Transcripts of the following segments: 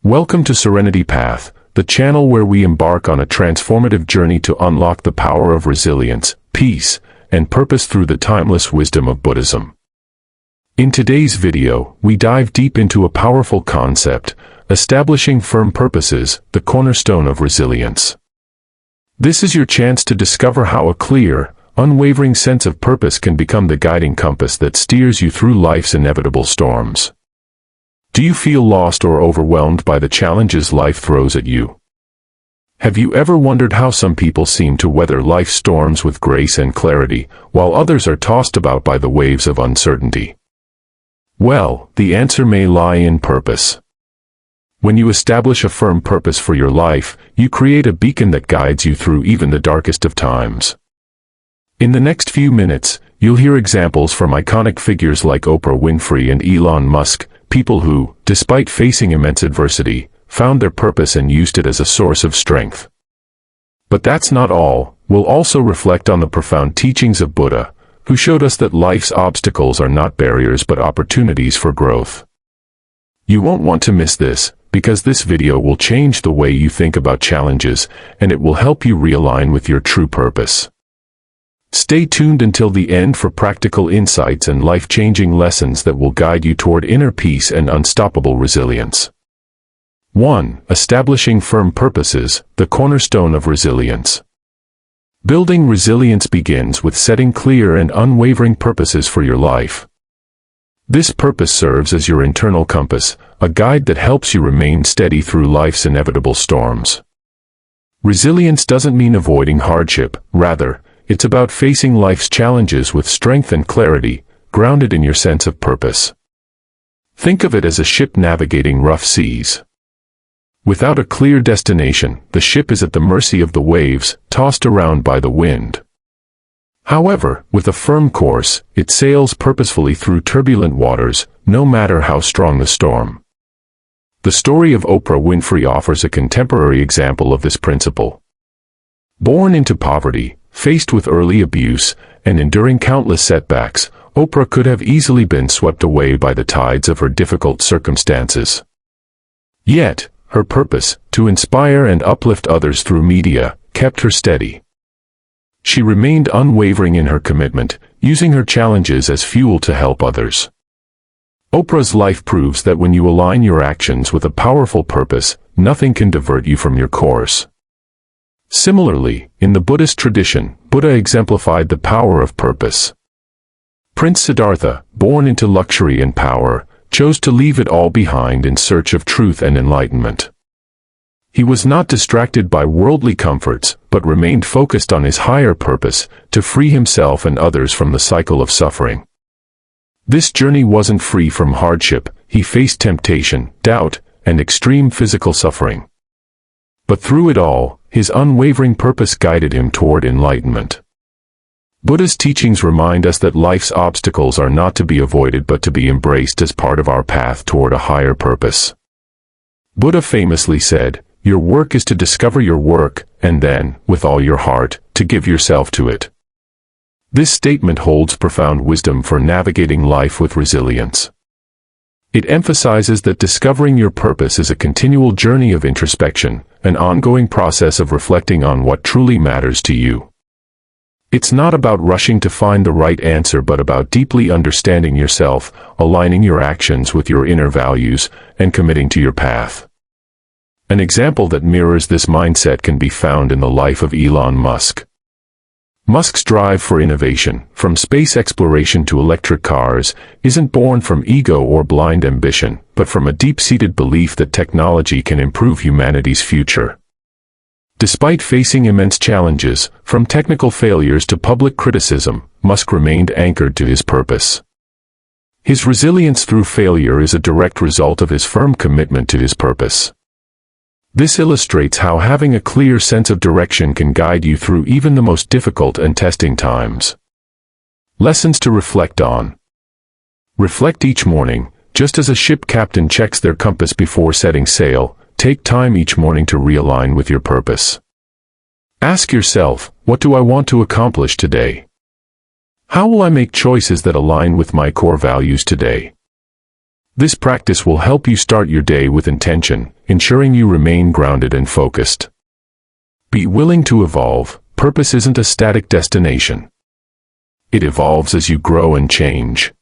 Welcome to Serenity Path, the channel where we embark on a transformative journey to unlock the power of resilience, peace, and purpose through the timeless wisdom of Buddhism. In today's video, we dive deep into a powerful concept, establishing firm purposes, the cornerstone of resilience. This is your chance to discover how a clear, unwavering sense of purpose can become the guiding compass that steers you through life's inevitable storms. Do you feel lost or overwhelmed by the challenges life throws at you? Have you ever wondered how some people seem to weather life's storms with grace and clarity, while others are tossed about by the waves of uncertainty? Well, the answer may lie in purpose. When you establish a firm purpose for your life, you create a beacon that guides you through even the darkest of times. In the next few minutes, you'll hear examples from iconic figures like Oprah Winfrey and Elon Musk, people who, despite facing immense adversity, found their purpose and used it as a source of strength. But that's not all. We'll also reflect on the profound teachings of Buddha, who showed us that life's obstacles are not barriers but opportunities for growth. You won't want to miss this, because this video will change the way you think about challenges, and it will help you realign with your true purpose. Stay tuned until the end for practical insights and life-changing lessons that will guide you toward inner peace and unstoppable resilience. 1. Establishing firm purposes, the cornerstone of resilience. Building resilience begins with setting clear and unwavering purposes for your life. This purpose serves as your internal compass, a guide that helps you remain steady through life's inevitable storms. Resilience doesn't mean avoiding hardship, rather, it's about facing life's challenges with strength and clarity, grounded in your sense of purpose. Think of it as a ship navigating rough seas. Without a clear destination, the ship is at the mercy of the waves, tossed around by the wind. However, with a firm course, it sails purposefully through turbulent waters, no matter how strong the storm. The story of Oprah Winfrey offers a contemporary example of this principle. Born into poverty, faced with early abuse, and enduring countless setbacks, Oprah could have easily been swept away by the tides of her difficult circumstances. Yet, her purpose, to inspire and uplift others through media, kept her steady. She remained unwavering in her commitment, using her challenges as fuel to help others. Oprah's life proves that when you align your actions with a powerful purpose, nothing can divert you from your course. Similarly, in the Buddhist tradition, Buddha exemplified the power of purpose. Prince Siddhartha, born into luxury and power, chose to leave it all behind in search of truth and enlightenment. He was not distracted by worldly comforts, but remained focused on his higher purpose, to free himself and others from the cycle of suffering. This journey wasn't free from hardship. He faced temptation, doubt, and extreme physical suffering. But through it all, his unwavering purpose guided him toward enlightenment. Buddha's teachings remind us that life's obstacles are not to be avoided but to be embraced as part of our path toward a higher purpose. Buddha famously said, "Your work is to discover your work, and then, with all your heart, to give yourself to it." This statement holds profound wisdom for navigating life with resilience. It emphasizes that discovering your purpose is a continual journey of introspection, an ongoing process of reflecting on what truly matters to you. It's not about rushing to find the right answer but about deeply understanding yourself, aligning your actions with your inner values, and committing to your path. An example that mirrors this mindset can be found in the life of Elon Musk. Musk's drive for innovation, from space exploration to electric cars, isn't born from ego or blind ambition, but from a deep-seated belief that technology can improve humanity's future. Despite facing immense challenges, from technical failures to public criticism, Musk remained anchored to his purpose. His resilience through failure is a direct result of his firm commitment to his purpose. This illustrates how having a clear sense of direction can guide you through even the most difficult and testing times. Lessons to reflect on. Reflect each morning. Just as a ship captain checks their compass before setting sail, take time each morning to realign with your purpose. Ask yourself, what do I want to accomplish today? How will I make choices that align with my core values today? This practice will help you start your day with intention, ensuring you remain grounded and focused. Be willing to evolve. Purpose isn't a static destination. It evolves as you grow and change.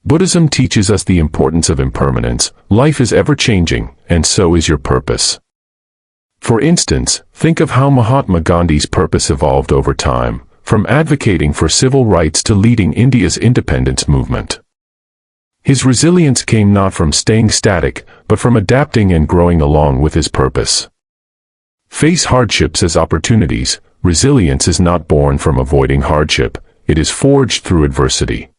Buddhism teaches us the importance of impermanence. Life is ever-changing, and so is your purpose. For instance, think of how Mahatma Gandhi's purpose evolved over time, from advocating for civil rights to leading India's independence movement. His resilience came not from staying static, but from adapting and growing along with his purpose. Face hardships as opportunities. Resilience is not born from avoiding hardship, it is forged through adversity.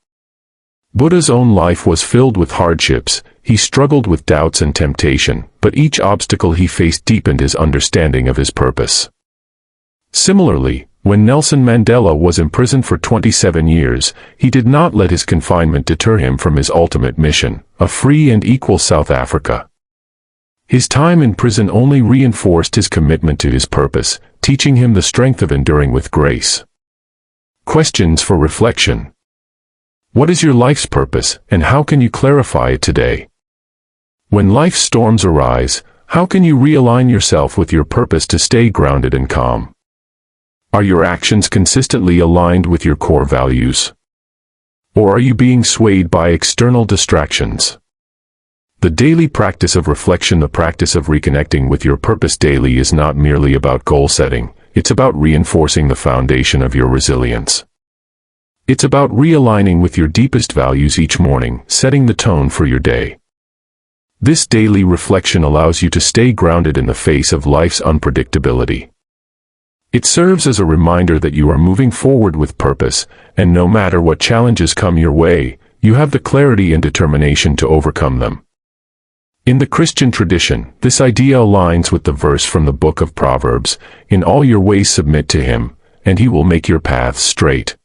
Buddha's own life was filled with hardships. He struggled with doubts and temptation, but each obstacle he faced deepened his understanding of his purpose. Similarly, when Nelson Mandela was imprisoned for 27 years, he did not let his confinement deter him from his ultimate mission, a free and equal South Africa. His time in prison only reinforced his commitment to his purpose, teaching him the strength of enduring with grace. Questions for reflection. What is your life's purpose, and how can you clarify it today? When life's storms arise, how can you realign yourself with your purpose to stay grounded and calm? Are your actions consistently aligned with your core values? Or are you being swayed by external distractions? The daily practice of reflection, the practice of reconnecting with your purpose daily, is not merely about goal setting, it's about reinforcing the foundation of your resilience. It's about realigning with your deepest values each morning, setting the tone for your day. This daily reflection allows you to stay grounded in the face of life's unpredictability. It serves as a reminder that you are moving forward with purpose, and no matter what challenges come your way, you have the clarity and determination to overcome them. In the Christian tradition, this idea aligns with the verse from the book of Proverbs, "In all your ways submit to him, and he will make your paths straight."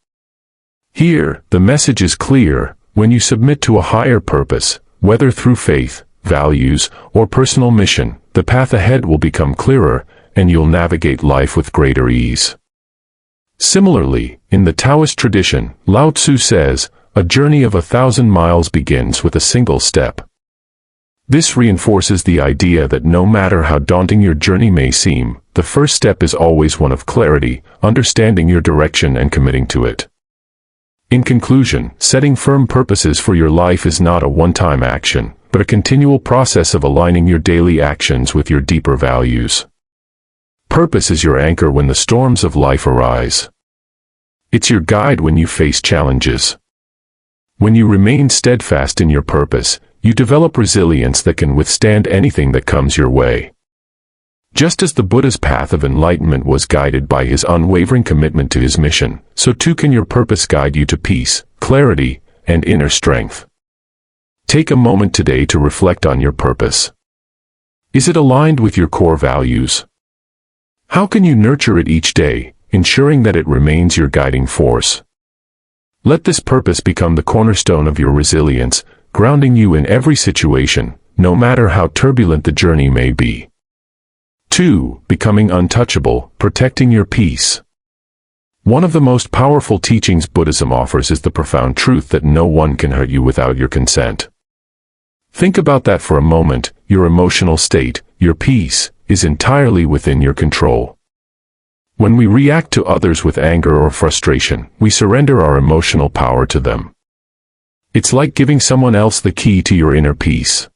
Here, the message is clear: when you submit to a higher purpose, whether through faith, values, or personal mission, the path ahead will become clearer, and you'll navigate life with greater ease. Similarly, in the Taoist tradition, Lao Tzu says, "A journey of 1,000 miles begins with a single step." This reinforces the idea that no matter how daunting your journey may seem, the first step is always one of clarity, understanding your direction and committing to it. In conclusion, setting firm purposes for your life is not a one-time action, but a continual process of aligning your daily actions with your deeper values. Purpose is your anchor when the storms of life arise. It's your guide when you face challenges. When you remain steadfast in your purpose, you develop resilience that can withstand anything that comes your way. Just as the Buddha's path of enlightenment was guided by his unwavering commitment to his mission, so too can your purpose guide you to peace, clarity, and inner strength. Take a moment today to reflect on your purpose. Is it aligned with your core values? How can you nurture it each day, ensuring that it remains your guiding force? Let this purpose become the cornerstone of your resilience, grounding you in every situation, no matter how turbulent the journey may be. 2. Becoming untouchable, protecting your peace. One of the most powerful teachings Buddhism offers is the profound truth that no one can hurt you without your consent. Think about that for a moment. Your emotional state, your peace, is entirely within your control. When we react to others with anger or frustration, we surrender our emotional power to them. It's like giving someone else the key to your inner peace.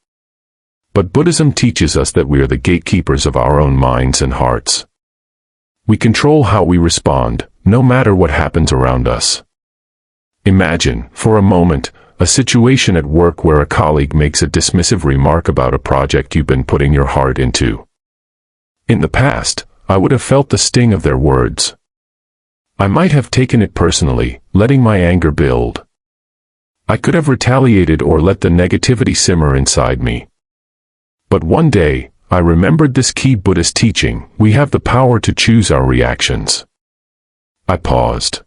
But Buddhism teaches us that we are the gatekeepers of our own minds and hearts. We control how we respond, no matter what happens around us. Imagine, for a moment, a situation at work where a colleague makes a dismissive remark about a project you've been putting your heart into. In the past, I would have felt the sting of their words. I might have taken it personally, letting my anger build. I could have retaliated or let the negativity simmer inside me. But one day, I remembered this key Buddhist teaching: we have the power to choose our reactions. I paused.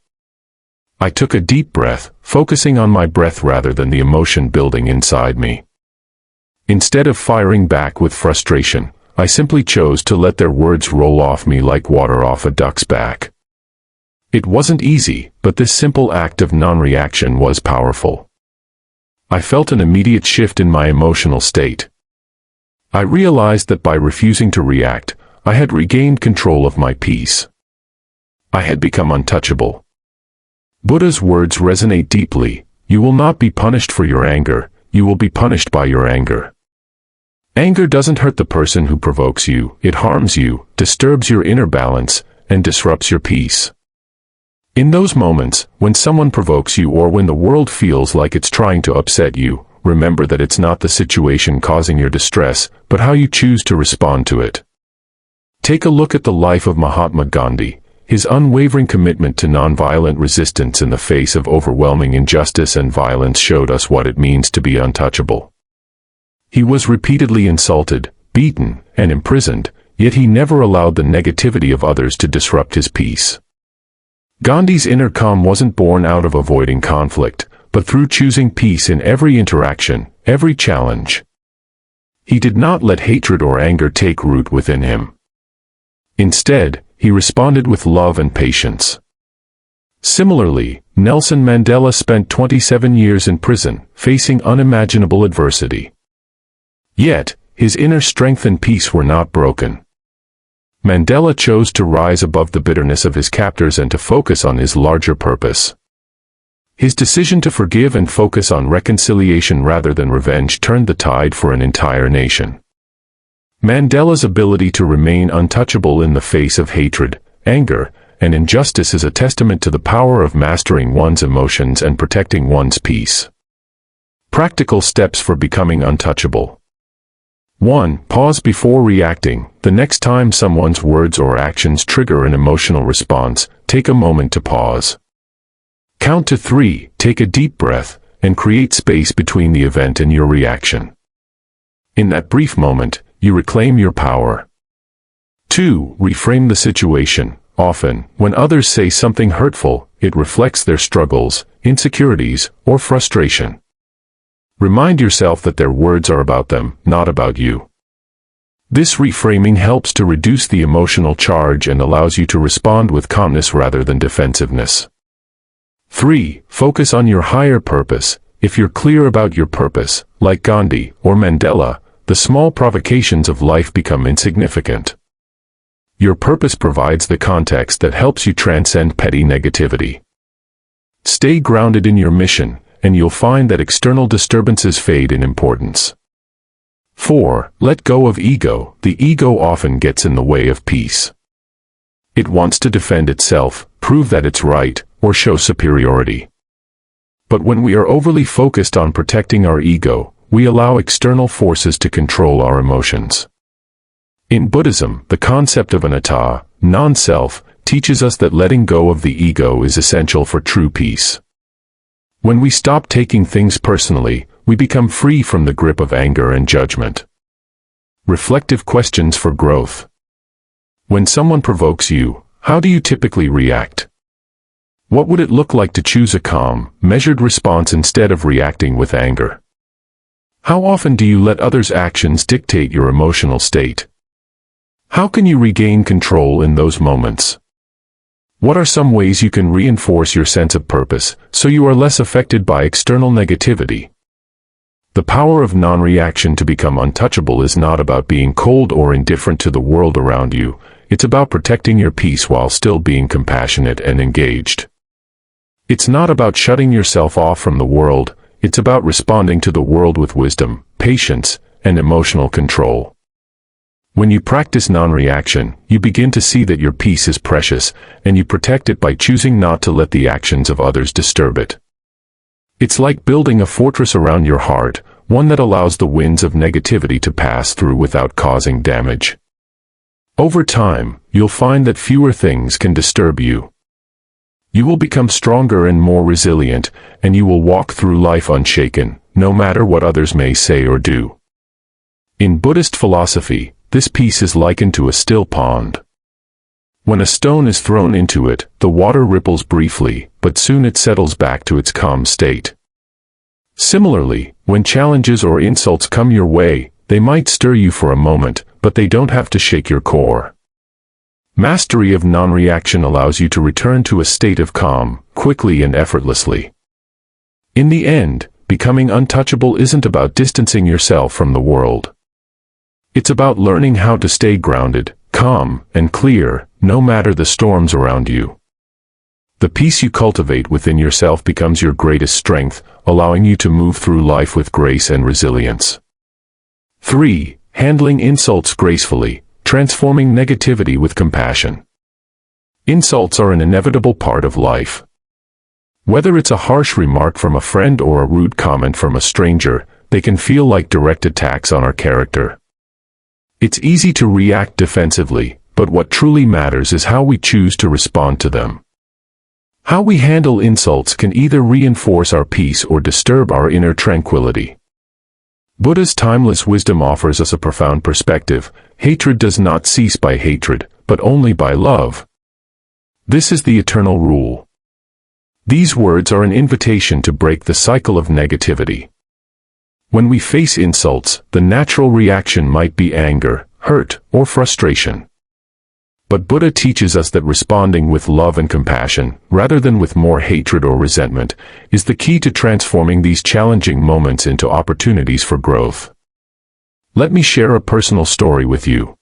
I took a deep breath, focusing on my breath rather than the emotion building inside me. Instead of firing back with frustration, I simply chose to let their words roll off me like water off a duck's back. It wasn't easy, but this simple act of non-reaction was powerful. I felt an immediate shift in my emotional state. I realized that by refusing to react, I had regained control of my peace. I had become untouchable. Buddha's words resonate deeply. You will not be punished for your anger, you will be punished by your anger. Anger doesn't hurt the person who provokes you, it harms you, disturbs your inner balance, and disrupts your peace. In those moments, when someone provokes you or when the world feels like it's trying to upset you, remember that it's not the situation causing your distress, but how you choose to respond to it. Take a look at the life of Mahatma Gandhi. His unwavering commitment to nonviolent resistance in the face of overwhelming injustice and violence showed us what it means to be untouchable. He was repeatedly insulted, beaten, and imprisoned, yet he never allowed the negativity of others to disrupt his peace. Gandhi's inner calm wasn't born out of avoiding conflict, but through choosing peace in every interaction, every challenge. He did not let hatred or anger take root within him. Instead, he responded with love and patience. Similarly, Nelson Mandela spent 27 years in prison, facing unimaginable adversity. Yet, his inner strength and peace were not broken. Mandela chose to rise above the bitterness of his captors and to focus on his larger purpose. His decision to forgive and focus on reconciliation rather than revenge turned the tide for an entire nation. Mandela's ability to remain untouchable in the face of hatred, anger, and injustice is a testament to the power of mastering one's emotions and protecting one's peace. Practical steps for becoming untouchable. 1. Pause before reacting. The next time someone's words or actions trigger an emotional response, take a moment to pause. Count to 3, take a deep breath, and create space between the event and your reaction. In that brief moment, you reclaim your power. 2. Reframe the situation. Often, when others say something hurtful, it reflects their struggles, insecurities, or frustration. Remind yourself that their words are about them, not about you. This reframing helps to reduce the emotional charge and allows you to respond with calmness rather than defensiveness. 3. Focus on your higher purpose. If you're clear about your purpose, like Gandhi or Mandela, the small provocations of life become insignificant. Your purpose provides the context that helps you transcend petty negativity. Stay grounded in your mission, and you'll find that external disturbances fade in importance. 4. Let go of ego. The ego often gets in the way of peace. It wants to defend itself, prove that it's right, or show superiority. But when we are overly focused on protecting our ego, we allow external forces to control our emotions. In Buddhism, the concept of anatta, non-self, teaches us that letting go of the ego is essential for true peace. When we stop taking things personally, we become free from the grip of anger and judgment. Reflective questions for growth. When someone provokes you, how do you typically react? What would it look like to choose a calm, measured response instead of reacting with anger? How often do you let others' actions dictate your emotional state? How can you regain control in those moments? What are some ways you can reinforce your sense of purpose, so you are less affected by external negativity? The power of non-reaction to become untouchable is not about being cold or indifferent to the world around you. It's about protecting your peace while still being compassionate and engaged. It's not about shutting yourself off from the world. It's about responding to the world with wisdom, patience, and emotional control. When you practice non-reaction, you begin to see that your peace is precious, and you protect it by choosing not to let the actions of others disturb it. It's like building a fortress around your heart, one that allows the winds of negativity to pass through without causing damage. Over time, you'll find that fewer things can disturb you. You will become stronger and more resilient, and you will walk through life unshaken, no matter what others may say or do. In Buddhist philosophy, this peace is likened to a still pond. When a stone is thrown into it, the water ripples briefly, but soon it settles back to its calm state. Similarly, when challenges or insults come your way, they might stir you for a moment, but they don't have to shake your core. Mastery of non-reaction allows you to return to a state of calm, quickly and effortlessly. In the end, becoming untouchable isn't about distancing yourself from the world. It's about learning how to stay grounded, calm, and clear, no matter the storms around you. The peace you cultivate within yourself becomes your greatest strength, allowing you to move through life with grace and resilience. 3. Handling insults gracefully, transforming negativity with compassion. Insults are an inevitable part of life. Whether it's a harsh remark from a friend or a rude comment from a stranger, they can feel like direct attacks on our character. It's easy to react defensively, but what truly matters is how we choose to respond to them. How we handle insults can either reinforce our peace or disturb our inner tranquility. Buddha's timeless wisdom offers us a profound perspective. Hatred does not cease by hatred, but only by love. This is the eternal rule. These words are an invitation to break the cycle of negativity. When we face insults, the natural reaction might be anger, hurt, or frustration. But Buddha teaches us that responding with love and compassion, rather than with more hatred or resentment, is the key to transforming these challenging moments into opportunities for growth. Let me share a personal story with you.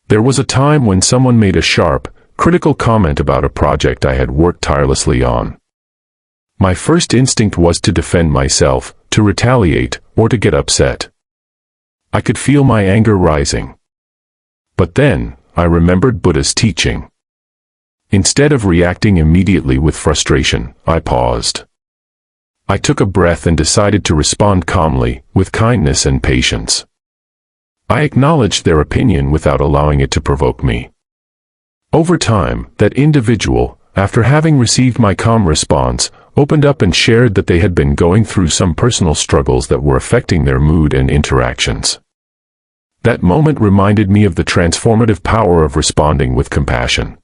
There was a time when someone made a sharp, critical comment about a project I had worked tirelessly on. My first instinct was to defend myself, to retaliate, or to get upset. I could feel my anger rising. But then, I remembered Buddha's teaching. Instead of reacting immediately with frustration, I paused. I took a breath and decided to respond calmly, with kindness and patience. I acknowledged their opinion without allowing it to provoke me. Over time, that individual, after having received my calm response, opened up and shared that they had been going through some personal struggles that were affecting their mood and interactions. That moment reminded me of the transformative power of responding with compassion.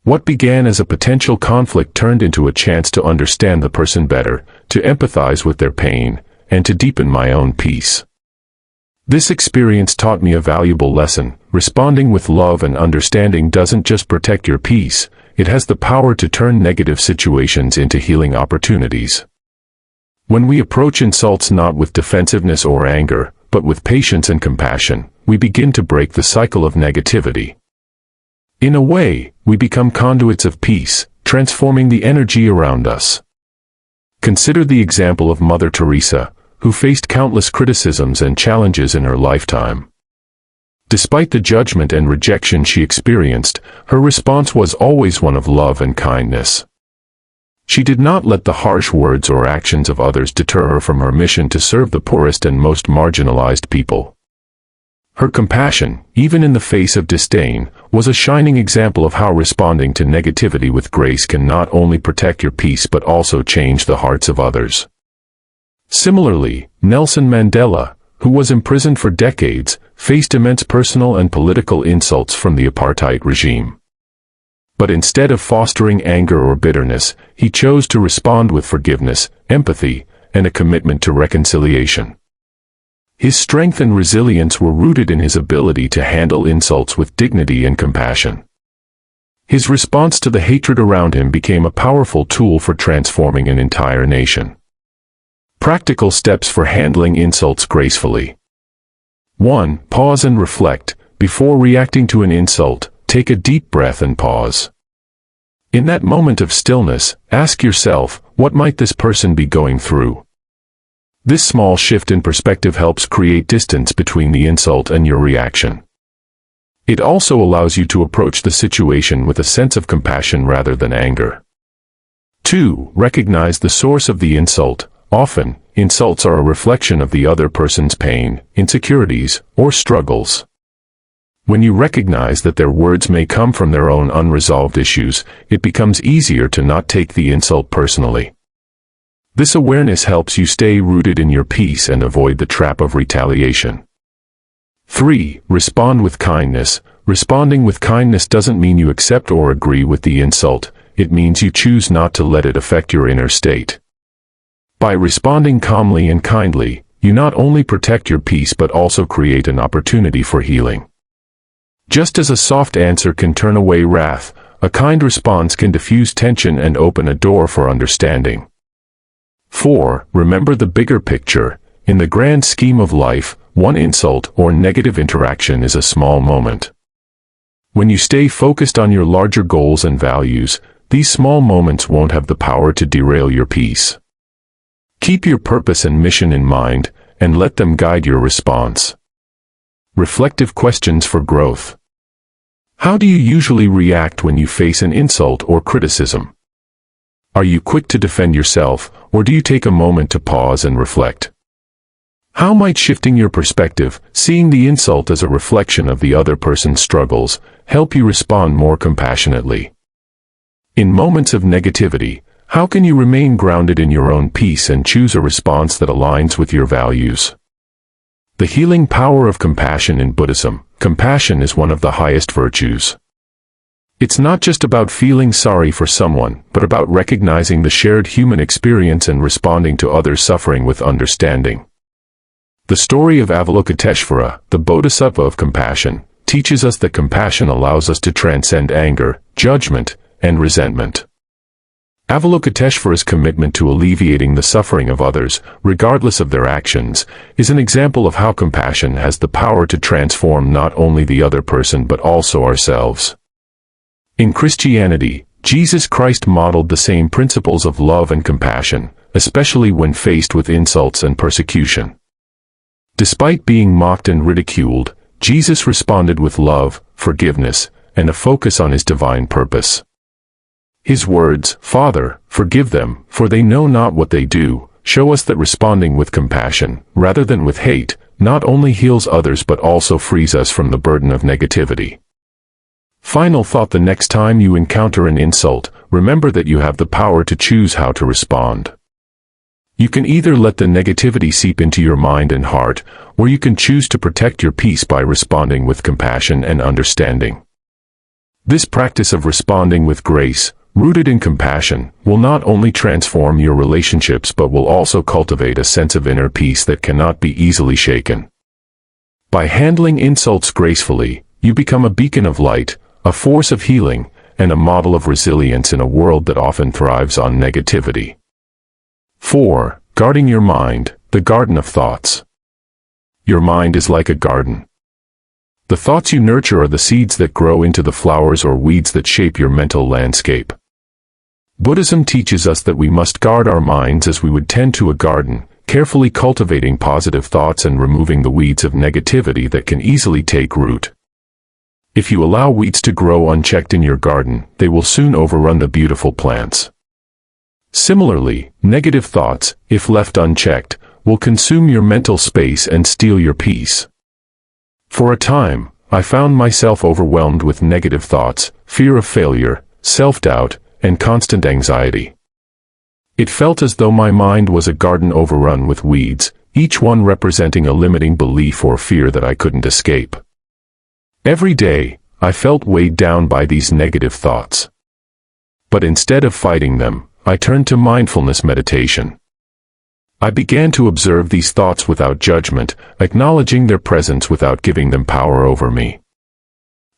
What began as a potential conflict turned into a chance to understand the person better, to empathize with their pain, and to deepen my own peace. This experience taught me a valuable lesson. Responding with love and understanding doesn't just protect your peace, it has the power to turn negative situations into healing opportunities. When we approach insults not with defensiveness or anger, but with patience and compassion, we begin to break the cycle of negativity. In a way, we become conduits of peace, transforming the energy around us. Consider the example of Mother Teresa, who faced countless criticisms and challenges in her lifetime. Despite the judgment and rejection she experienced, her response was always one of love and kindness. She did not let the harsh words or actions of others deter her from her mission to serve the poorest and most marginalized people. Her compassion, even in the face of disdain, was a shining example of how responding to negativity with grace can not only protect your peace but also change the hearts of others. Similarly, Nelson Mandela, who was imprisoned for decades, faced immense personal and political insults from the apartheid regime. But instead of fostering anger or bitterness, he chose to respond with forgiveness, empathy, and a commitment to reconciliation. His strength and resilience were rooted in his ability to handle insults with dignity and compassion. His response to the hatred around him became a powerful tool for transforming an entire nation. Practical steps for handling insults gracefully. 1. Pause and reflect. Before reacting to an insult, take a deep breath and pause. In that moment of stillness, ask yourself, what might this person be going through? This small shift in perspective helps create distance between the insult and your reaction. It also allows you to approach the situation with a sense of compassion rather than anger. 2. Recognize the source of the insult. Often, insults are a reflection of the other person's pain, insecurities, or struggles. When you recognize that their words may come from their own unresolved issues, it becomes easier to not take the insult personally. This awareness helps you stay rooted in your peace and avoid the trap of retaliation. 3. Respond with kindness. Responding with kindness doesn't mean you accept or agree with the insult, it means you choose not to let it affect your inner state. By responding calmly and kindly, you not only protect your peace but also create an opportunity for healing. Just as a soft answer can turn away wrath, a kind response can diffuse tension and open a door for understanding. 4. Remember the bigger picture. In the grand scheme of life, one insult or negative interaction is a small moment. When you stay focused on your larger goals and values, these small moments won't have the power to derail your peace. Keep your purpose and mission in mind, and let them guide your response. Reflective questions for growth. How do you usually react when you face an insult or criticism? Are you quick to defend yourself, or do you take a moment to pause and reflect? How might shifting your perspective, seeing the insult as a reflection of the other person's struggles, help you respond more compassionately? In moments of negativity, how can you remain grounded in your own peace and choose a response that aligns with your values? The healing power of compassion in Buddhism. Compassion is one of the highest virtues. It's not just about feeling sorry for someone, but about recognizing the shared human experience and responding to others' suffering with understanding. The story of Avalokiteshvara, the Bodhisattva of compassion, teaches us that compassion allows us to transcend anger, judgment, and resentment. Avalokiteshvara's commitment to alleviating the suffering of others, regardless of their actions, is an example of how compassion has the power to transform not only the other person but also ourselves. In Christianity, Jesus Christ modeled the same principles of love and compassion, especially when faced with insults and persecution. Despite being mocked and ridiculed, Jesus responded with love, forgiveness, and a focus on his divine purpose. His words, "Father, forgive them, for they know not what they do," show us that responding with compassion, rather than with hate, not only heals others but also frees us from the burden of negativity. Final thought: the next time you encounter an insult, remember that you have the power to choose how to respond. You can either let the negativity seep into your mind and heart, or you can choose to protect your peace by responding with compassion and understanding. This practice of responding with grace, rooted in compassion, will not only transform your relationships but will also cultivate a sense of inner peace that cannot be easily shaken. By handling insults gracefully, you become a beacon of light, a force of healing, and a model of resilience in a world that often thrives on negativity. 4. Guarding your mind, the garden of thoughts. Your mind is like a garden. The thoughts you nurture are the seeds that grow into the flowers or weeds that shape your mental landscape. Buddhism teaches us that we must guard our minds as we would tend to a garden, carefully cultivating positive thoughts and removing the weeds of negativity that can easily take root. If you allow weeds to grow unchecked in your garden, they will soon overrun the beautiful plants. Similarly, negative thoughts, if left unchecked, will consume your mental space and steal your peace. For a time, I found myself overwhelmed with negative thoughts, fear of failure, self-doubt, and constant anxiety. It felt as though my mind was a garden overrun with weeds, each one representing a limiting belief or fear that I couldn't escape. Every day, I felt weighed down by these negative thoughts. But instead of fighting them, I turned to mindfulness meditation. I began to observe these thoughts without judgment, acknowledging their presence without giving them power over me.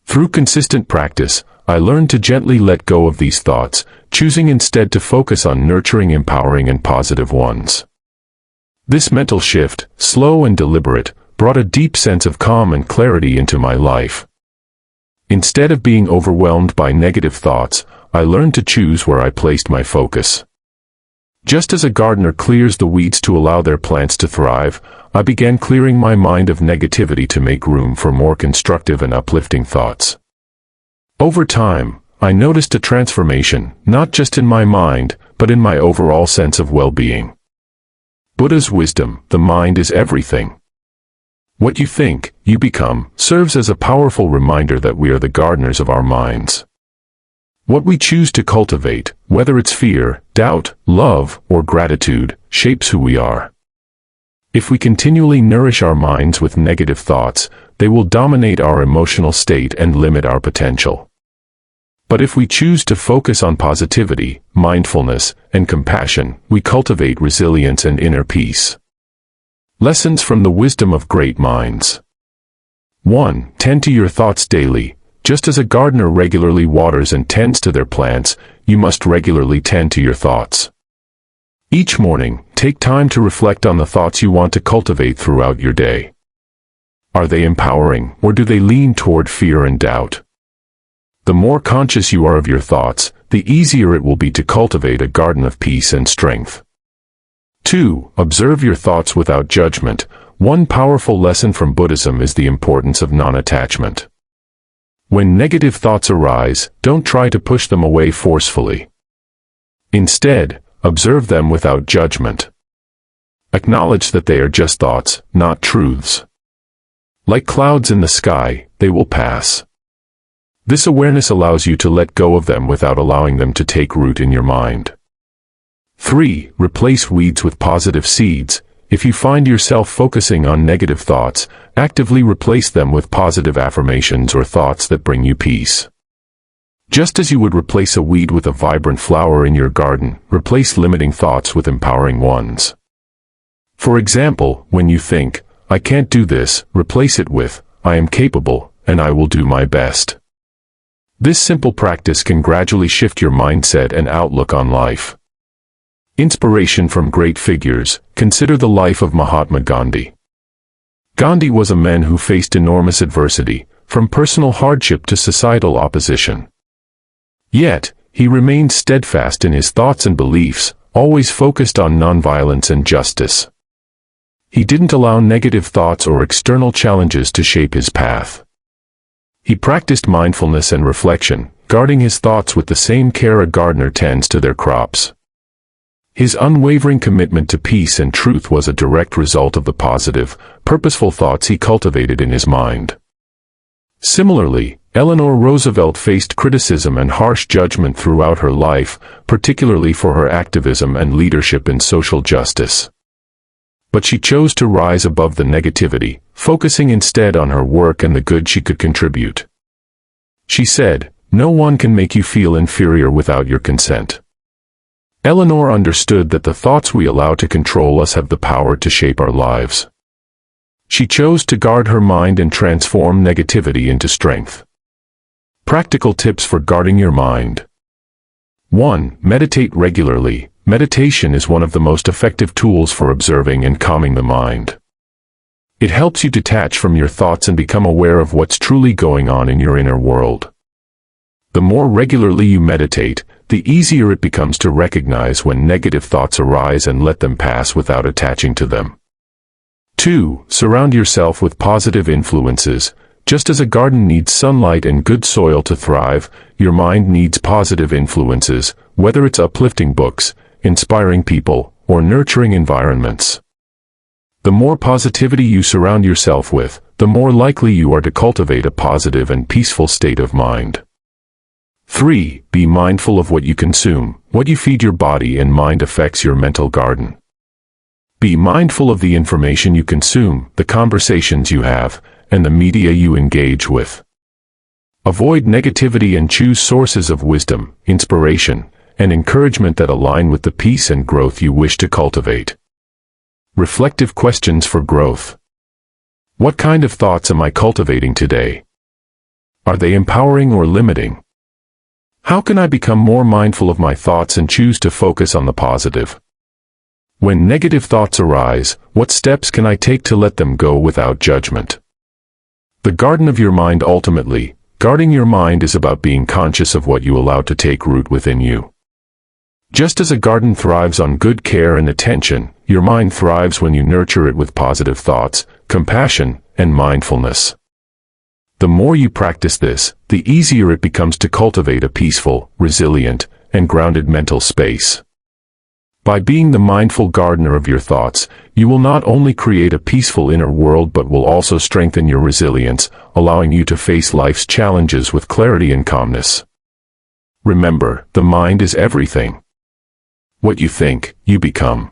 Through consistent practice, I learned to gently let go of these thoughts, choosing instead to focus on nurturing, empowering, and positive ones. This mental shift, slow and deliberate, brought a deep sense of calm and clarity into my life. Instead of being overwhelmed by negative thoughts, I learned to choose where I placed my focus. Just as a gardener clears the weeds to allow their plants to thrive, I began clearing my mind of negativity to make room for more constructive and uplifting thoughts. Over time, I noticed a transformation, not just in my mind, but in my overall sense of well-being. Buddha's wisdom, the mind is everything. What you think, you become, serves as a powerful reminder that we are the gardeners of our minds. What we choose to cultivate, whether it's fear, doubt, love, or gratitude, shapes who we are. If we continually nourish our minds with negative thoughts, they will dominate our emotional state and limit our potential. But if we choose to focus on positivity, mindfulness, and compassion, we cultivate resilience and inner peace. Lessons from the wisdom of great minds. 1. Tend to your thoughts daily. Just as a gardener regularly waters and tends to their plants, you must regularly tend to your thoughts. Each morning, take time to reflect on the thoughts you want to cultivate throughout your day. Are they empowering, or do they lean toward fear and doubt? The more conscious you are of your thoughts, the easier it will be to cultivate a garden of peace and strength. 2. Observe your thoughts without judgment. One powerful lesson from Buddhism is the importance of non-attachment. When negative thoughts arise, don't try to push them away forcefully. Instead, observe them without judgment. Acknowledge that they are just thoughts, not truths. Like clouds in the sky, they will pass. This awareness allows you to let go of them without allowing them to take root in your mind. 3. Replace weeds with positive seeds. If you find yourself focusing on negative thoughts, actively replace them with positive affirmations or thoughts that bring you peace. Just as you would replace a weed with a vibrant flower in your garden, replace limiting thoughts with empowering ones. For example, when you think, "I can't do this," replace it with, "I am capable, and I will do my best." This simple practice can gradually shift your mindset and outlook on life. Inspiration from great figures. Consider the life of Mahatma Gandhi. Gandhi was a man who faced enormous adversity, from personal hardship to societal opposition. Yet, he remained steadfast in his thoughts and beliefs, always focused on nonviolence and justice. He didn't allow negative thoughts or external challenges to shape his path. He practiced mindfulness and reflection, guarding his thoughts with the same care a gardener tends to their crops. His unwavering commitment to peace and truth was a direct result of the positive, purposeful thoughts he cultivated in his mind. Similarly, Eleanor Roosevelt faced criticism and harsh judgment throughout her life, particularly for her activism and leadership in social justice. But she chose to rise above the negativity, focusing instead on her work and the good she could contribute. She said, "No one can make you feel inferior without your consent." Eleanor understood that the thoughts we allow to control us have the power to shape our lives. She chose to guard her mind and transform negativity into strength. Practical tips for guarding your mind. 1. Meditate regularly. Meditation is one of the most effective tools for observing and calming the mind. It helps you detach from your thoughts and become aware of what's truly going on in your inner world. The more regularly you meditate, the easier it becomes to recognize when negative thoughts arise and let them pass without attaching to them. 2. Surround yourself with positive influences. Just as a garden needs sunlight and good soil to thrive, your mind needs positive influences, whether it's uplifting books, inspiring people, or nurturing environments. The more positivity you surround yourself with, the more likely you are to cultivate a positive and peaceful state of mind. 3. Be mindful of what you consume. What you feed your body and mind affects your mental garden. Be mindful of the information you consume, the conversations you have, and the media you engage with. Avoid negativity and choose sources of wisdom, inspiration, and encouragement that align with the peace and growth you wish to cultivate. Reflective questions for growth. What kind of thoughts am I cultivating today? Are they empowering or limiting? How can I become more mindful of my thoughts and choose to focus on the positive? When negative thoughts arise, what steps can I take to let them go without judgment? The garden of your mind. Ultimately, guarding your mind is about being conscious of what you allow to take root within you. Just as a garden thrives on good care and attention, your mind thrives when you nurture it with positive thoughts, compassion, and mindfulness. The more you practice this, the easier it becomes to cultivate a peaceful, resilient, and grounded mental space. By being the mindful gardener of your thoughts, you will not only create a peaceful inner world but will also strengthen your resilience, allowing you to face life's challenges with clarity and calmness. Remember, the mind is everything. What you think, you become.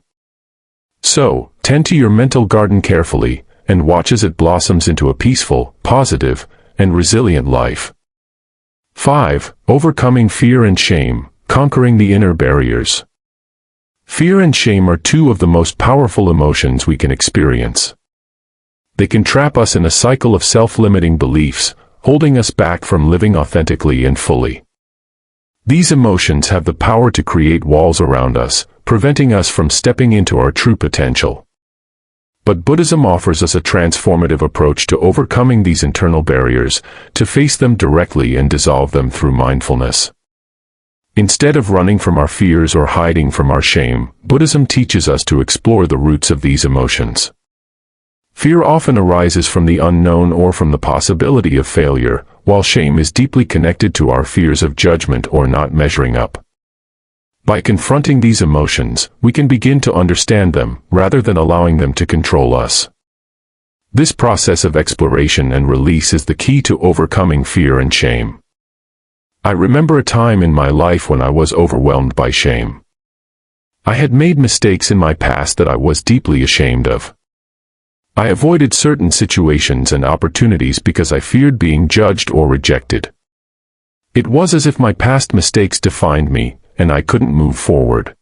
So, tend to your mental garden carefully, and watch as it blossoms into a peaceful, positive, and resilient life. 5. Overcoming fear and shame, conquering the inner barriers. Fear and shame are two of the most powerful emotions we can experience. They can trap us in a cycle of self-limiting beliefs, holding us back from living authentically and fully. These emotions have the power to create walls around us, preventing us from stepping into our true potential. But Buddhism offers us a transformative approach to overcoming these internal barriers, to face them directly and dissolve them through mindfulness. Instead of running from our fears or hiding from our shame, Buddhism teaches us to explore the roots of these emotions. Fear often arises from the unknown or from the possibility of failure, while shame is deeply connected to our fears of judgment or not measuring up. By confronting these emotions, we can begin to understand them, rather than allowing them to control us. This process of exploration and release is the key to overcoming fear and shame. I remember a time in my life when I was overwhelmed by shame. I had made mistakes in my past that I was deeply ashamed of. I avoided certain situations and opportunities because I feared being judged or rejected. It was as if my past mistakes defined me, and I couldn't move forward.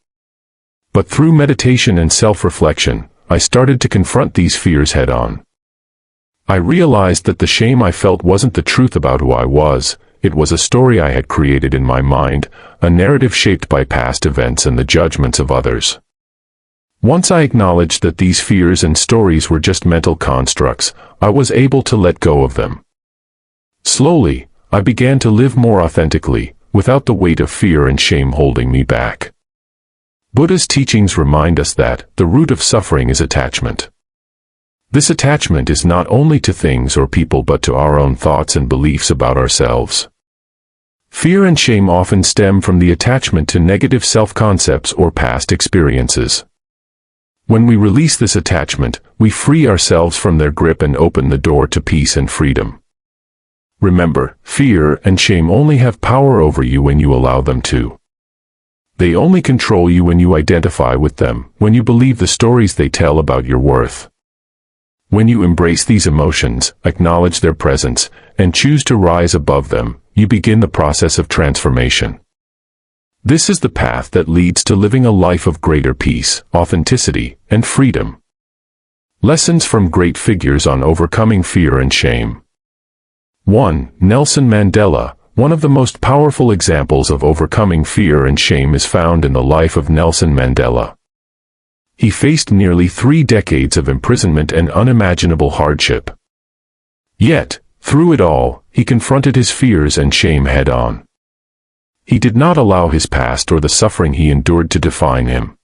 But through meditation and self-reflection, I started to confront these fears head-on. I realized that the shame I felt wasn't the truth about who I was. It was a story I had created in my mind, a narrative shaped by past events and the judgments of others. Once I acknowledged that these fears and stories were just mental constructs, I was able to let go of them. Slowly, I began to live more authentically, without the weight of fear and shame holding me back. Buddha's teachings remind us that the root of suffering is attachment. This attachment is not only to things or people but to our own thoughts and beliefs about ourselves. Fear and shame often stem from the attachment to negative self-concepts or past experiences. When we release this attachment, we free ourselves from their grip and open the door to peace and freedom. Remember, fear and shame only have power over you when you allow them to. They only control you when you identify with them, when you believe the stories they tell about your worth. When you embrace these emotions, acknowledge their presence, and choose to rise above them, you begin the process of transformation. This is the path that leads to living a life of greater peace, authenticity, and freedom. Lessons from great figures on overcoming fear and shame. 1. Nelson Mandela. One of the most powerful examples of overcoming fear and shame is found in the life of Nelson Mandela. He faced nearly 3 decades of imprisonment and unimaginable hardship. Yet, through it all, he confronted his fears and shame head-on. He did not allow his past or the suffering he endured to define him.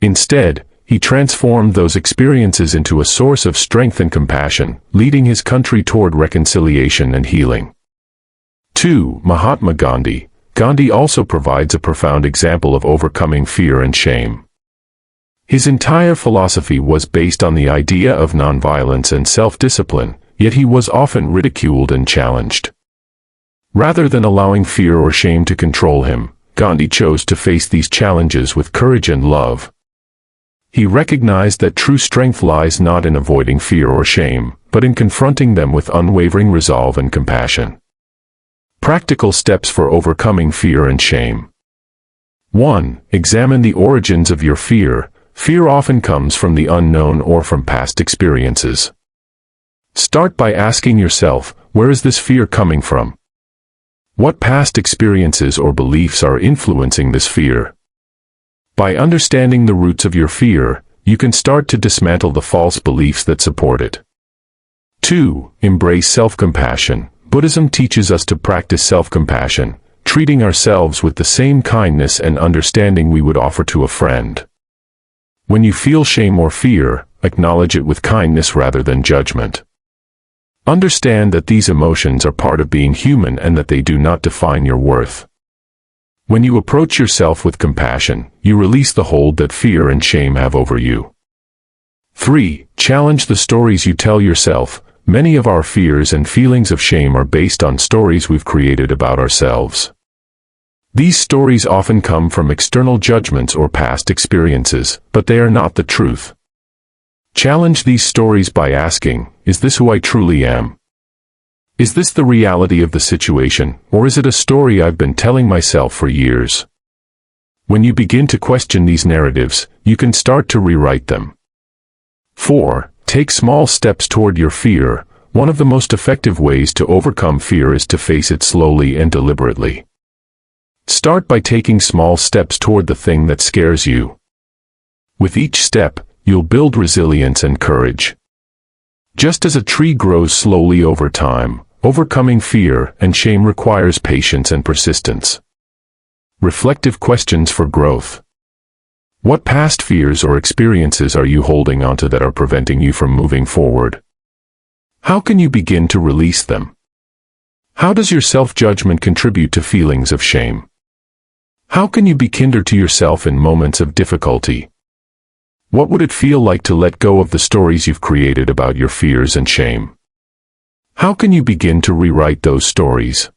Instead, he transformed those experiences into a source of strength and compassion, leading his country toward reconciliation and healing. 2. Mahatma Gandhi. Gandhi also provides a profound example of overcoming fear and shame. His entire philosophy was based on the idea of nonviolence and self-discipline, yet he was often ridiculed and challenged. Rather than allowing fear or shame to control him, Gandhi chose to face these challenges with courage and love. He recognized that true strength lies not in avoiding fear or shame, but in confronting them with unwavering resolve and compassion. Practical steps for overcoming fear and shame. 1. Examine the origins of your fear. Fear often comes from the unknown or from past experiences. Start by asking yourself, where is this fear coming from? What past experiences or beliefs are influencing this fear? By understanding the roots of your fear, you can start to dismantle the false beliefs that support it. 2. Embrace self-compassion. Buddhism teaches us to practice self-compassion, treating ourselves with the same kindness and understanding we would offer to a friend. When you feel shame or fear, acknowledge it with kindness rather than judgment. Understand that these emotions are part of being human and that they do not define your worth. When you approach yourself with compassion, you release the hold that fear and shame have over you. 3. Challenge the stories you tell yourself. Many of our fears and feelings of shame are based on stories we've created about ourselves. These stories often come from external judgments or past experiences, but they are not the truth. Challenge these stories by asking, is this who I truly am? Is this the reality of the situation, or is it a story I've been telling myself for years? When you begin to question these narratives, you can start to rewrite them. 4. Take small steps toward your fear. One of the most effective ways to overcome fear is to face it slowly and deliberately. Start by taking small steps toward the thing that scares you. With each step, you'll build resilience and courage. Just as a tree grows slowly over time, overcoming fear and shame requires patience and persistence. Reflective questions for growth. What past fears or experiences are you holding onto that are preventing you from moving forward? How can you begin to release them? How does your self-judgment contribute to feelings of shame? How can you be kinder to yourself in moments of difficulty? What would it feel like to let go of the stories you've created about your fears and shame? How can you begin to rewrite those stories?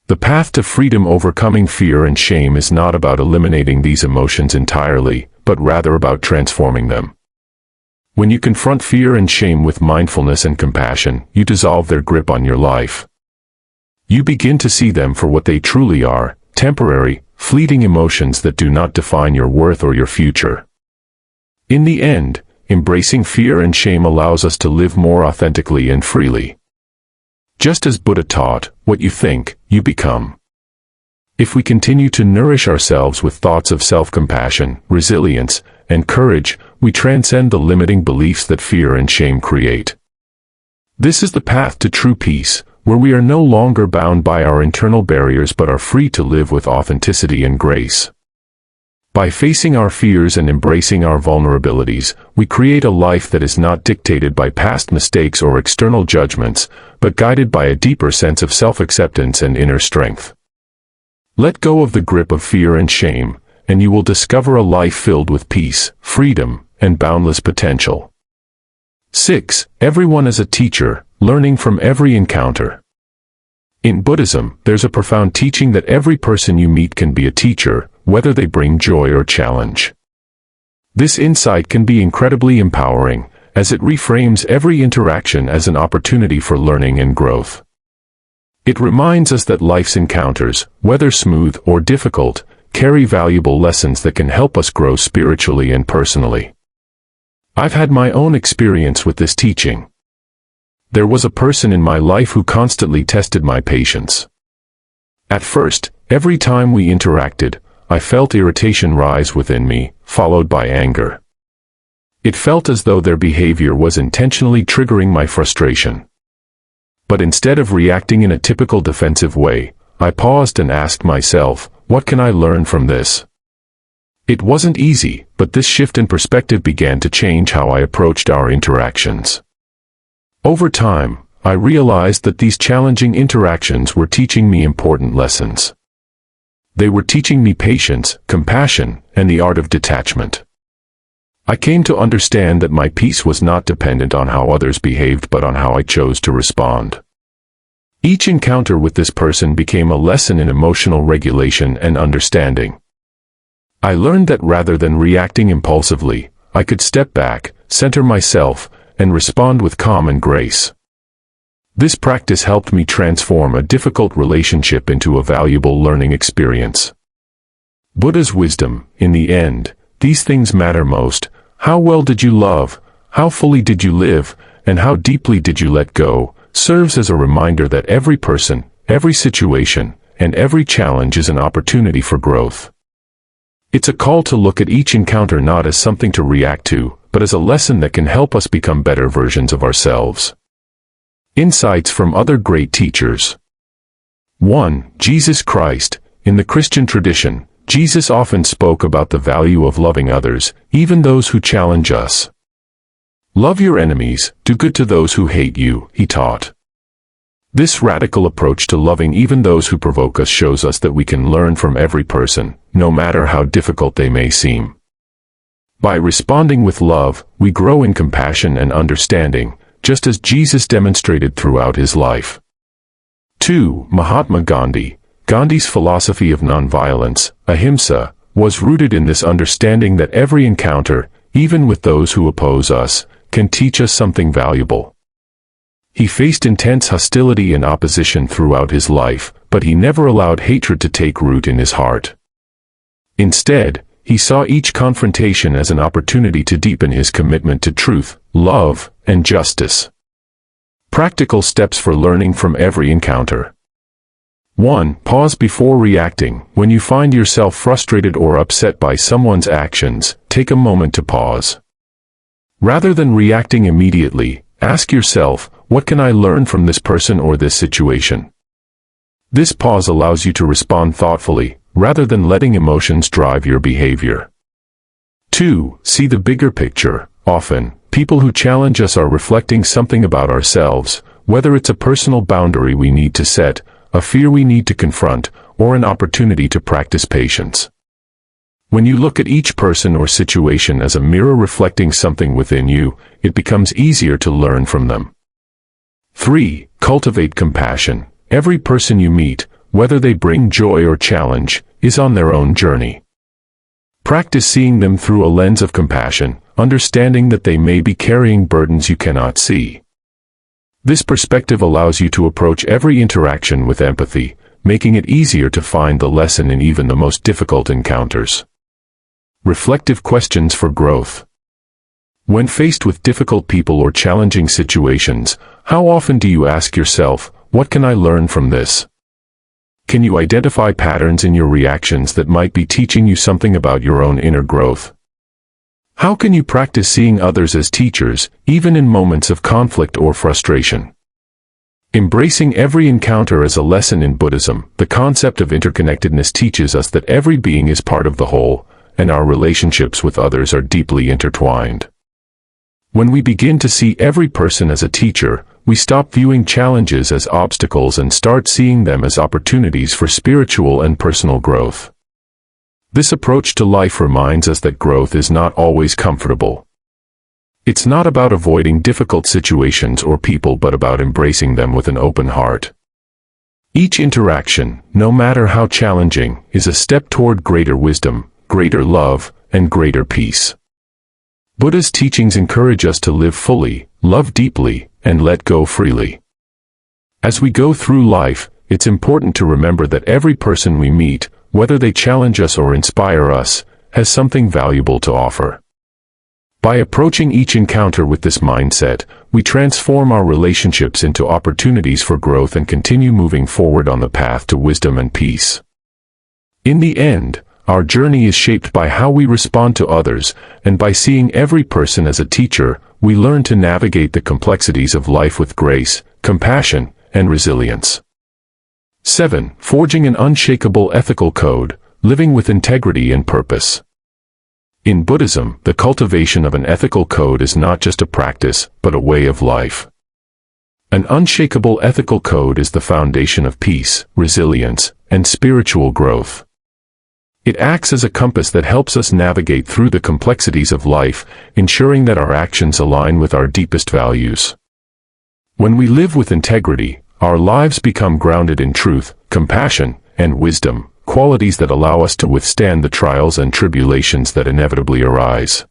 The path to freedom overcoming fear and shame is not about eliminating these emotions entirely, but rather about transforming them. When you confront fear and shame with mindfulness and compassion, you dissolve their grip on your life. You begin to see them for what they truly are, temporary, fleeting emotions that do not define your worth or your future. In the end, embracing fear and shame allows us to live more authentically and freely. Just as Buddha taught, what you think, you become. If we continue to nourish ourselves with thoughts of self-compassion, resilience, and courage, we transcend the limiting beliefs that fear and shame create. This is the path to true peace, where we are no longer bound by our internal barriers but are free to live with authenticity and grace. By facing our fears and embracing our vulnerabilities, we create a life that is not dictated by past mistakes or external judgments, but guided by a deeper sense of self-acceptance and inner strength. Let go of the grip of fear and shame, and you will discover a life filled with peace, freedom, and boundless potential. 6. Everyone is a teacher, learning from every encounter. In Buddhism, there's a profound teaching that every person you meet can be a teacher, whether they bring joy or challenge. This insight can be incredibly empowering, as it reframes every interaction as an opportunity for learning and growth. It reminds us that life's encounters, whether smooth or difficult, carry valuable lessons that can help us grow spiritually and personally. I've had my own experience with this teaching. There was a person in my life who constantly tested my patience. At first, every time we interacted, I felt irritation rise within me, followed by anger. It felt as though their behavior was intentionally triggering my frustration. But instead of reacting in a typical defensive way, I paused and asked myself, what can I learn from this? It wasn't easy, but this shift in perspective began to change how I approached our interactions. Over time, I realized that these challenging interactions were teaching me important lessons. They were teaching me patience, compassion, and the art of detachment. I came to understand that my peace was not dependent on how others behaved but on how I chose to respond. Each encounter with this person became a lesson in emotional regulation and understanding. I learned that rather than reacting impulsively, I could step back, center myself, and respond with calm and grace. This practice helped me transform a difficult relationship into a valuable learning experience. Buddha's wisdom, in the end, these things matter most. How well did you love? How fully did you live? And how deeply did you let go? Serves as a reminder that every person, every situation, and every challenge is an opportunity for growth. It's a call to look at each encounter not as something to react to, but as a lesson that can help us become better versions of ourselves. Insights from other great teachers. 1. Jesus Christ. In the Christian tradition, Jesus often spoke about the value of loving others, even those who challenge us. Love your enemies, do good to those who hate you, he taught. This radical approach to loving even those who provoke us shows us that we can learn from every person, no matter how difficult they may seem. By responding with love, we grow in compassion and understanding, just as Jesus demonstrated throughout his life. 2. Mahatma Gandhi. Gandhi's philosophy of nonviolence, ahimsa, was rooted in this understanding that every encounter, even with those who oppose us, can teach us something valuable. He faced intense hostility and opposition throughout his life, but he never allowed hatred to take root in his heart. Instead, he saw each confrontation as an opportunity to deepen his commitment to truth, love, and justice. Practical steps for learning from every encounter. 1. Pause before reacting. When you find yourself frustrated or upset by someone's actions, take a moment to pause. Rather than reacting immediately, ask yourself, what can I learn from this person or this situation? This pause allows you to respond thoughtfully, rather than letting emotions drive your behavior. 2. See the bigger picture. Often, people who challenge us are reflecting something about ourselves, whether it's a personal boundary we need to set, a fear we need to confront, or an opportunity to practice patience. When you look at each person or situation as a mirror reflecting something within you, it becomes easier to learn from them. 3. Cultivate compassion. Every person you meet, whether they bring joy or challenge, is on their own journey. Practice seeing them through a lens of compassion, understanding that they may be carrying burdens you cannot see. This perspective allows you to approach every interaction with empathy, making it easier to find the lesson in even the most difficult encounters. Reflective questions for growth. When faced with difficult people or challenging situations, how often do you ask yourself, what can I learn from this? Can you identify patterns in your reactions that might be teaching you something about your own inner growth? How can you practice seeing others as teachers, even in moments of conflict or frustration? Embracing every encounter as a lesson in Buddhism, the concept of interconnectedness teaches us that every being is part of the whole, and our relationships with others are deeply intertwined. When we begin to see every person as a teacher, we stop viewing challenges as obstacles and start seeing them as opportunities for spiritual and personal growth. This approach to life reminds us that growth is not always comfortable. It's not about avoiding difficult situations or people but about embracing them with an open heart. Each interaction, no matter how challenging, is a step toward greater wisdom, greater love, and greater peace. Buddha's teachings encourage us to live fully, love deeply, and let go freely. As we go through life, it's important to remember that every person we meet, whether they challenge us or inspire us, has something valuable to offer. By approaching each encounter with this mindset, we transform our relationships into opportunities for growth and continue moving forward on the path to wisdom and peace. In the end, our journey is shaped by how we respond to others, and by seeing every person as a teacher, we learn to navigate the complexities of life with grace, compassion, and resilience. 7. Forging an unshakable ethical code, living with integrity and purpose. In Buddhism, the cultivation of an ethical code is not just a practice, but a way of life. An unshakable ethical code is the foundation of peace, resilience, and spiritual growth. It acts as a compass that helps us navigate through the complexities of life, ensuring that our actions align with our deepest values. When we live with integrity, our lives become grounded in truth, compassion, and wisdom, qualities that allow us to withstand the trials and tribulations that inevitably arise.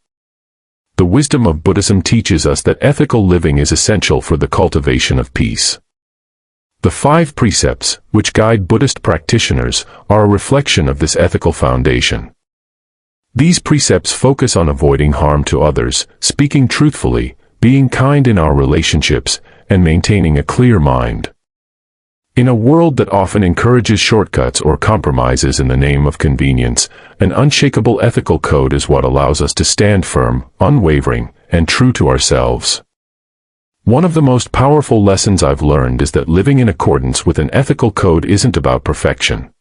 The wisdom of Buddhism teaches us that ethical living is essential for the cultivation of peace. The 5 precepts, which guide Buddhist practitioners, are a reflection of this ethical foundation. These precepts focus on avoiding harm to others, speaking truthfully, being kind in our relationships, and maintaining a clear mind. In a world that often encourages shortcuts or compromises in the name of convenience, an unshakable ethical code is what allows us to stand firm, unwavering, and true to ourselves. One of the most powerful lessons I've learned is that living in accordance with an ethical code isn't about perfection.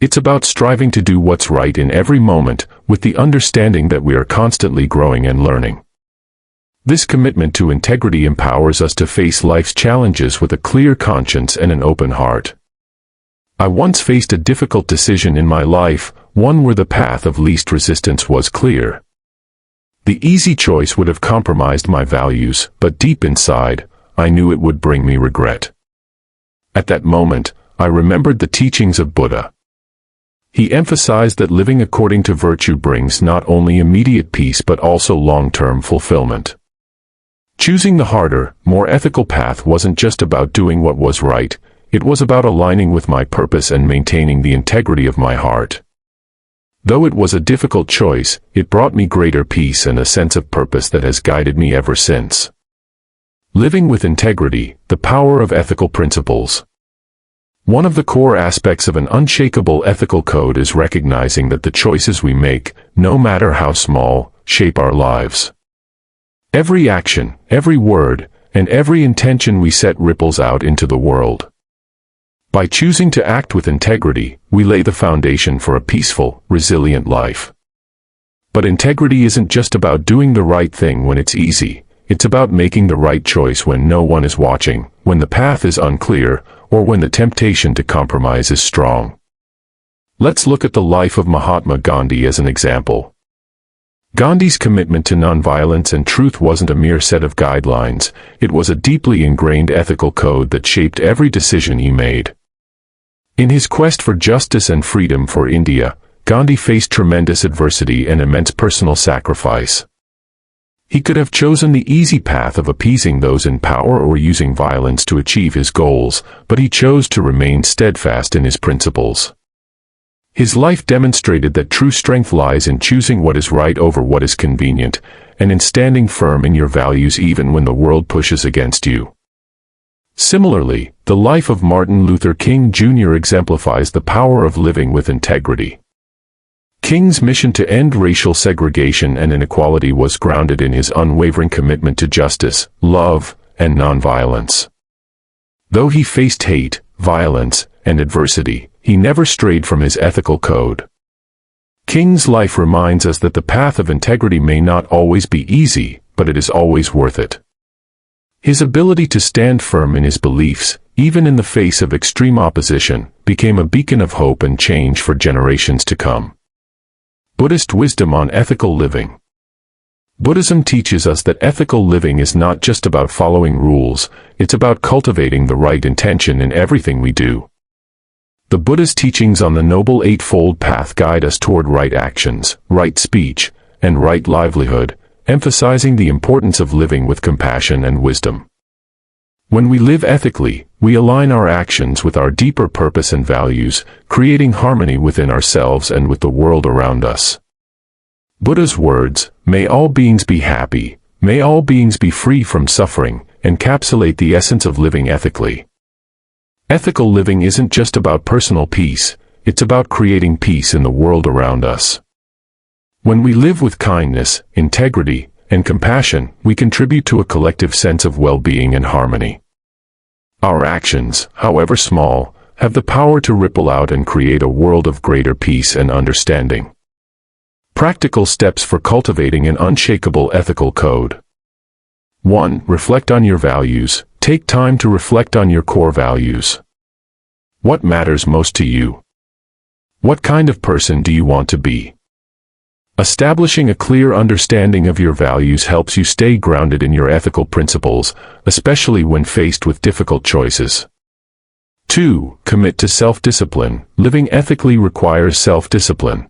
It's about striving to do what's right in every moment, with the understanding that we are constantly growing and learning. This commitment to integrity empowers us to face life's challenges with a clear conscience and an open heart. I once faced a difficult decision in my life, one where the path of least resistance was clear. The easy choice would have compromised my values, but deep inside, I knew it would bring me regret. At that moment, I remembered the teachings of Buddha. He emphasized that living according to virtue brings not only immediate peace but also long-term fulfillment. Choosing the harder, more ethical path wasn't just about doing what was right, it was about aligning with my purpose and maintaining the integrity of my heart. Though it was a difficult choice, it brought me greater peace and a sense of purpose that has guided me ever since. Living with integrity, the power of ethical principles. One of the core aspects of an unshakable ethical code is recognizing that the choices we make, no matter how small, shape our lives. Every action, every word, and every intention we set ripples out into the world. By choosing to act with integrity, we lay the foundation for a peaceful, resilient life. But integrity isn't just about doing the right thing when it's easy. It's about making the right choice when no one is watching, when the path is unclear, or when the temptation to compromise is strong. Let's look at the life of Mahatma Gandhi as an example. Gandhi's commitment to nonviolence and truth wasn't a mere set of guidelines, it was a deeply ingrained ethical code that shaped every decision he made. In his quest for justice and freedom for India, Gandhi faced tremendous adversity and immense personal sacrifice. He could have chosen the easy path of appeasing those in power or using violence to achieve his goals, but he chose to remain steadfast in his principles. His life demonstrated that true strength lies in choosing what is right over what is convenient, and in standing firm in your values even when the world pushes against you. Similarly, the life of Martin Luther King Jr. exemplifies the power of living with integrity. King's mission to end racial segregation and inequality was grounded in his unwavering commitment to justice, love, and nonviolence. Though he faced hate, violence, and adversity, he never strayed from his ethical code. King's life reminds us that the path of integrity may not always be easy, but it is always worth it. His ability to stand firm in his beliefs, even in the face of extreme opposition, became a beacon of hope and change for generations to come. Buddhist wisdom on ethical living. Buddhism teaches us that ethical living is not just about following rules, it's about cultivating the right intention in everything we do. The Buddha's teachings on the Noble Eightfold Path guide us toward right actions, right speech, and right livelihood, emphasizing the importance of living with compassion and wisdom. When we live ethically, we align our actions with our deeper purpose and values, creating harmony within ourselves and with the world around us. Buddha's words, "May all beings be happy, may all beings be free from suffering," encapsulate the essence of living ethically. Ethical living isn't just about personal peace, it's about creating peace in the world around us. When we live with kindness, integrity, and compassion, we contribute to a collective sense of well-being and harmony. Our actions, however small, have the power to ripple out and create a world of greater peace and understanding. Practical steps for cultivating an unshakable ethical code. 1. Reflect on your values. Take time to reflect on your core values. What matters most to you? What kind of person do you want to be? Establishing a clear understanding of your values helps you stay grounded in your ethical principles, especially when faced with difficult choices. 2. Commit to self-discipline. Living ethically requires self-discipline.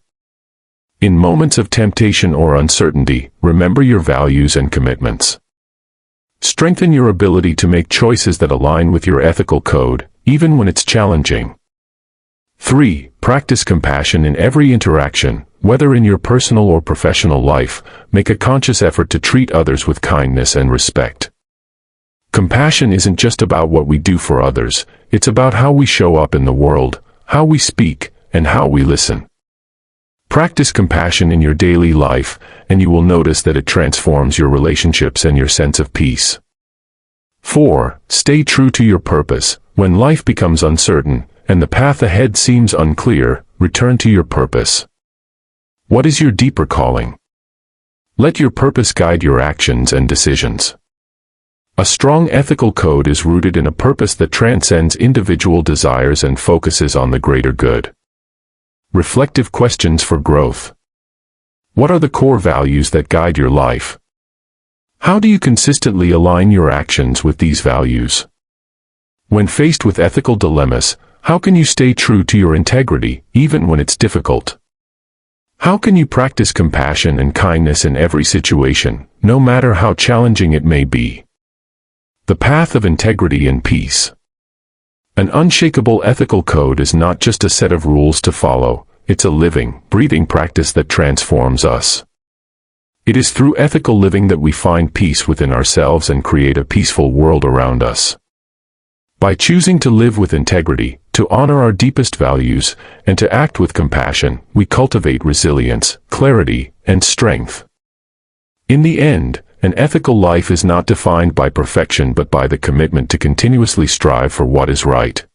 In moments of temptation or uncertainty, remember your values and commitments. Strengthen your ability to make choices that align with your ethical code, even when it's challenging. 3. Practice compassion in every interaction. Whether in your personal or professional life, make a conscious effort to treat others with kindness and respect. Compassion isn't just about what we do for others, it's about how we show up in the world, how we speak, and how we listen. Practice compassion in your daily life, and you will notice that it transforms your relationships and your sense of peace. 4. Stay true to your purpose. When life becomes uncertain, and the path ahead seems unclear, return to your purpose. What is your deeper calling? Let your purpose guide your actions and decisions. A strong ethical code is rooted in a purpose that transcends individual desires and focuses on the greater good. Reflective questions for growth. What are the core values that guide your life? How do you consistently align your actions with these values? When faced with ethical dilemmas, how can you stay true to your integrity, even when it's difficult? How can you practice compassion and kindness in every situation, no matter how challenging it may be? The path of integrity and peace. An unshakable ethical code is not just a set of rules to follow, it's a living, breathing practice that transforms us. It is through ethical living that we find peace within ourselves and create a peaceful world around us. By choosing to live with integrity, to to honor our deepest values, and to act with compassion, we cultivate resilience, clarity, and strength. In the end, an ethical life is not defined by perfection but by the commitment to continuously strive for what is right.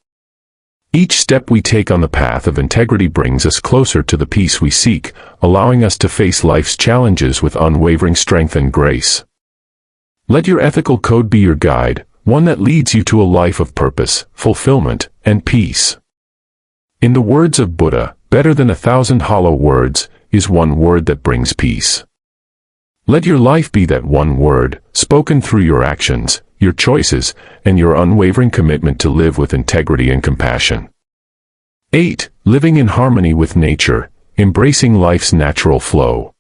Each step we take on the path of integrity brings us closer to the peace we seek, allowing us to face life's challenges with unwavering strength and grace. Let your ethical code be your guide, one that leads you to a life of purpose, fulfillment, and peace. In the words of Buddha, better than 1,000 hollow words is one word that brings peace. Let your life be that one word, spoken through your actions, your choices, and your unwavering commitment to live with integrity and compassion. 8. Living in harmony with nature, embracing life's natural flow.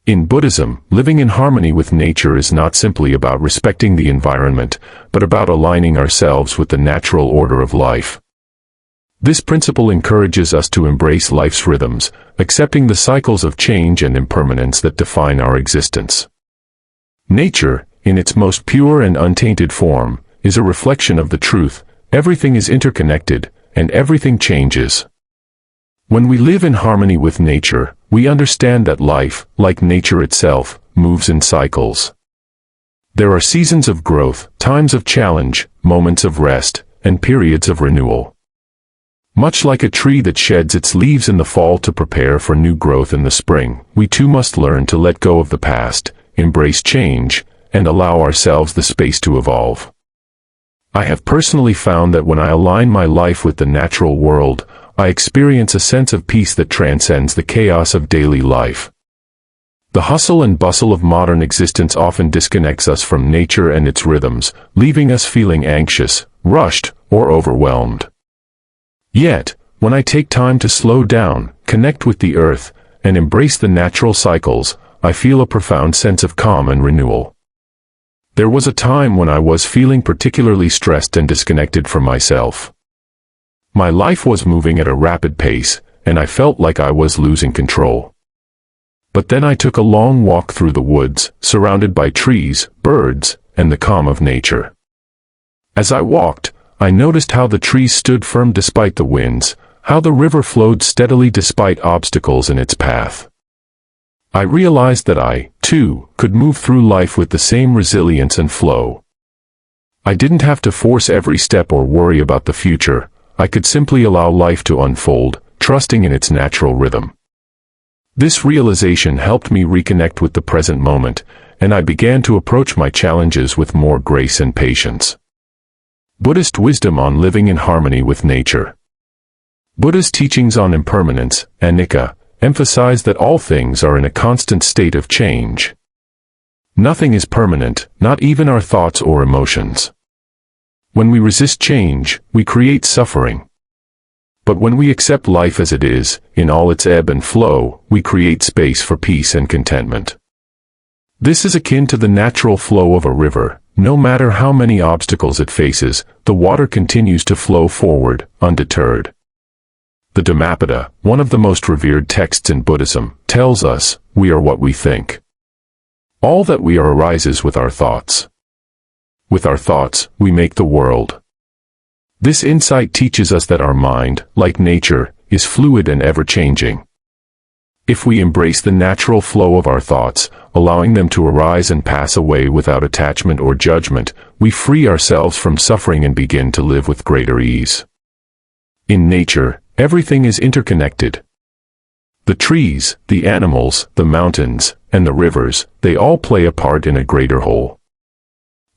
In Buddhism, living in harmony with nature is not simply about respecting the environment, but about aligning ourselves with the natural order of life. This principle encourages us to embrace life's rhythms, accepting the cycles of change and impermanence that define our existence. Nature, in its most pure and untainted form, is a reflection of the truth: everything is interconnected, and everything changes. When we live in harmony with nature, we understand that life, like nature itself, moves in cycles. There are seasons of growth, times of challenge, moments of rest, and periods of renewal. Much like a tree that sheds its leaves in the fall to prepare for new growth in the spring, we too must learn to let go of the past, embrace change, and allow ourselves the space to evolve. I have personally found that when I align my life with the natural world, I experience a sense of peace that transcends the chaos of daily life. The hustle and bustle of modern existence often disconnects us from nature and its rhythms, leaving us feeling anxious, rushed, or overwhelmed. Yet, when I take time to slow down, connect with the earth, and embrace the natural cycles, I feel a profound sense of calm and renewal. There was a time when I was feeling particularly stressed and disconnected from myself. My life was moving at a rapid pace, and I felt like I was losing control. But then I took a long walk through the woods, surrounded by trees, birds, and the calm of nature. As I walked, I noticed how the trees stood firm despite the winds, how the river flowed steadily despite obstacles in its path. I realized that I, too, could move through life with the same resilience and flow. I didn't have to force every step or worry about the future. I could simply allow life to unfold, trusting in its natural rhythm. This realization helped me reconnect with the present moment, and I began to approach my challenges with more grace and patience. Buddhist wisdom on living in harmony with nature. Buddha's teachings on impermanence, anicca, emphasize that all things are in a constant state of change. Nothing is permanent, not even our thoughts or emotions. When we resist change, we create suffering. But when we accept life as it is, in all its ebb and flow, we create space for peace and contentment. This is akin to the natural flow of a river. No matter how many obstacles it faces, the water continues to flow forward, undeterred. The Dhammapada, one of the most revered texts in Buddhism, tells us, we are what we think. All that we are arises with our thoughts. With our thoughts, we make the world. This insight teaches us that our mind, like nature, is fluid and ever-changing. If we embrace the natural flow of our thoughts, allowing them to arise and pass away without attachment or judgment, we free ourselves from suffering and begin to live with greater ease. In nature, everything is interconnected. The trees, the animals, the mountains, and the rivers, they all play a part in a greater whole.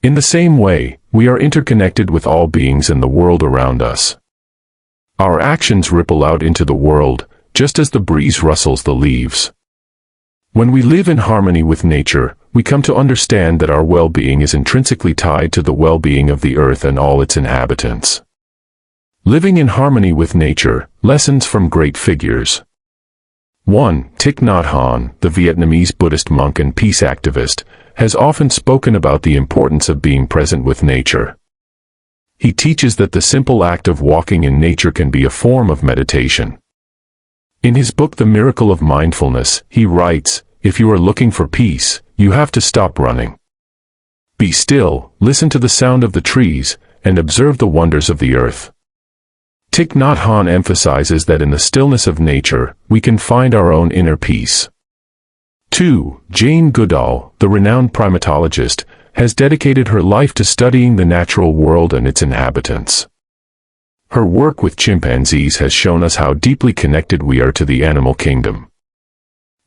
In the same way, we are interconnected with all beings in the world around us. Our actions ripple out into the world, just as the breeze rustles the leaves. When we live in harmony with nature, we come to understand that our well-being is intrinsically tied to the well-being of the earth and all its inhabitants. Living in harmony with nature, lessons from great figures. 1. Thich Nhat Hanh, the Vietnamese Buddhist monk and peace activist, has often spoken about the importance of being present with nature. He teaches that the simple act of walking in nature can be a form of meditation. In his book The Miracle of Mindfulness, he writes, if you are looking for peace, you have to stop running. Be still, listen to the sound of the trees, and observe the wonders of the earth. Thich Nhat Hanh emphasizes that in the stillness of nature, we can find our own inner peace. 2. Jane Goodall, the renowned primatologist, has dedicated her life to studying the natural world and its inhabitants. Her work with chimpanzees has shown us how deeply connected we are to the animal kingdom.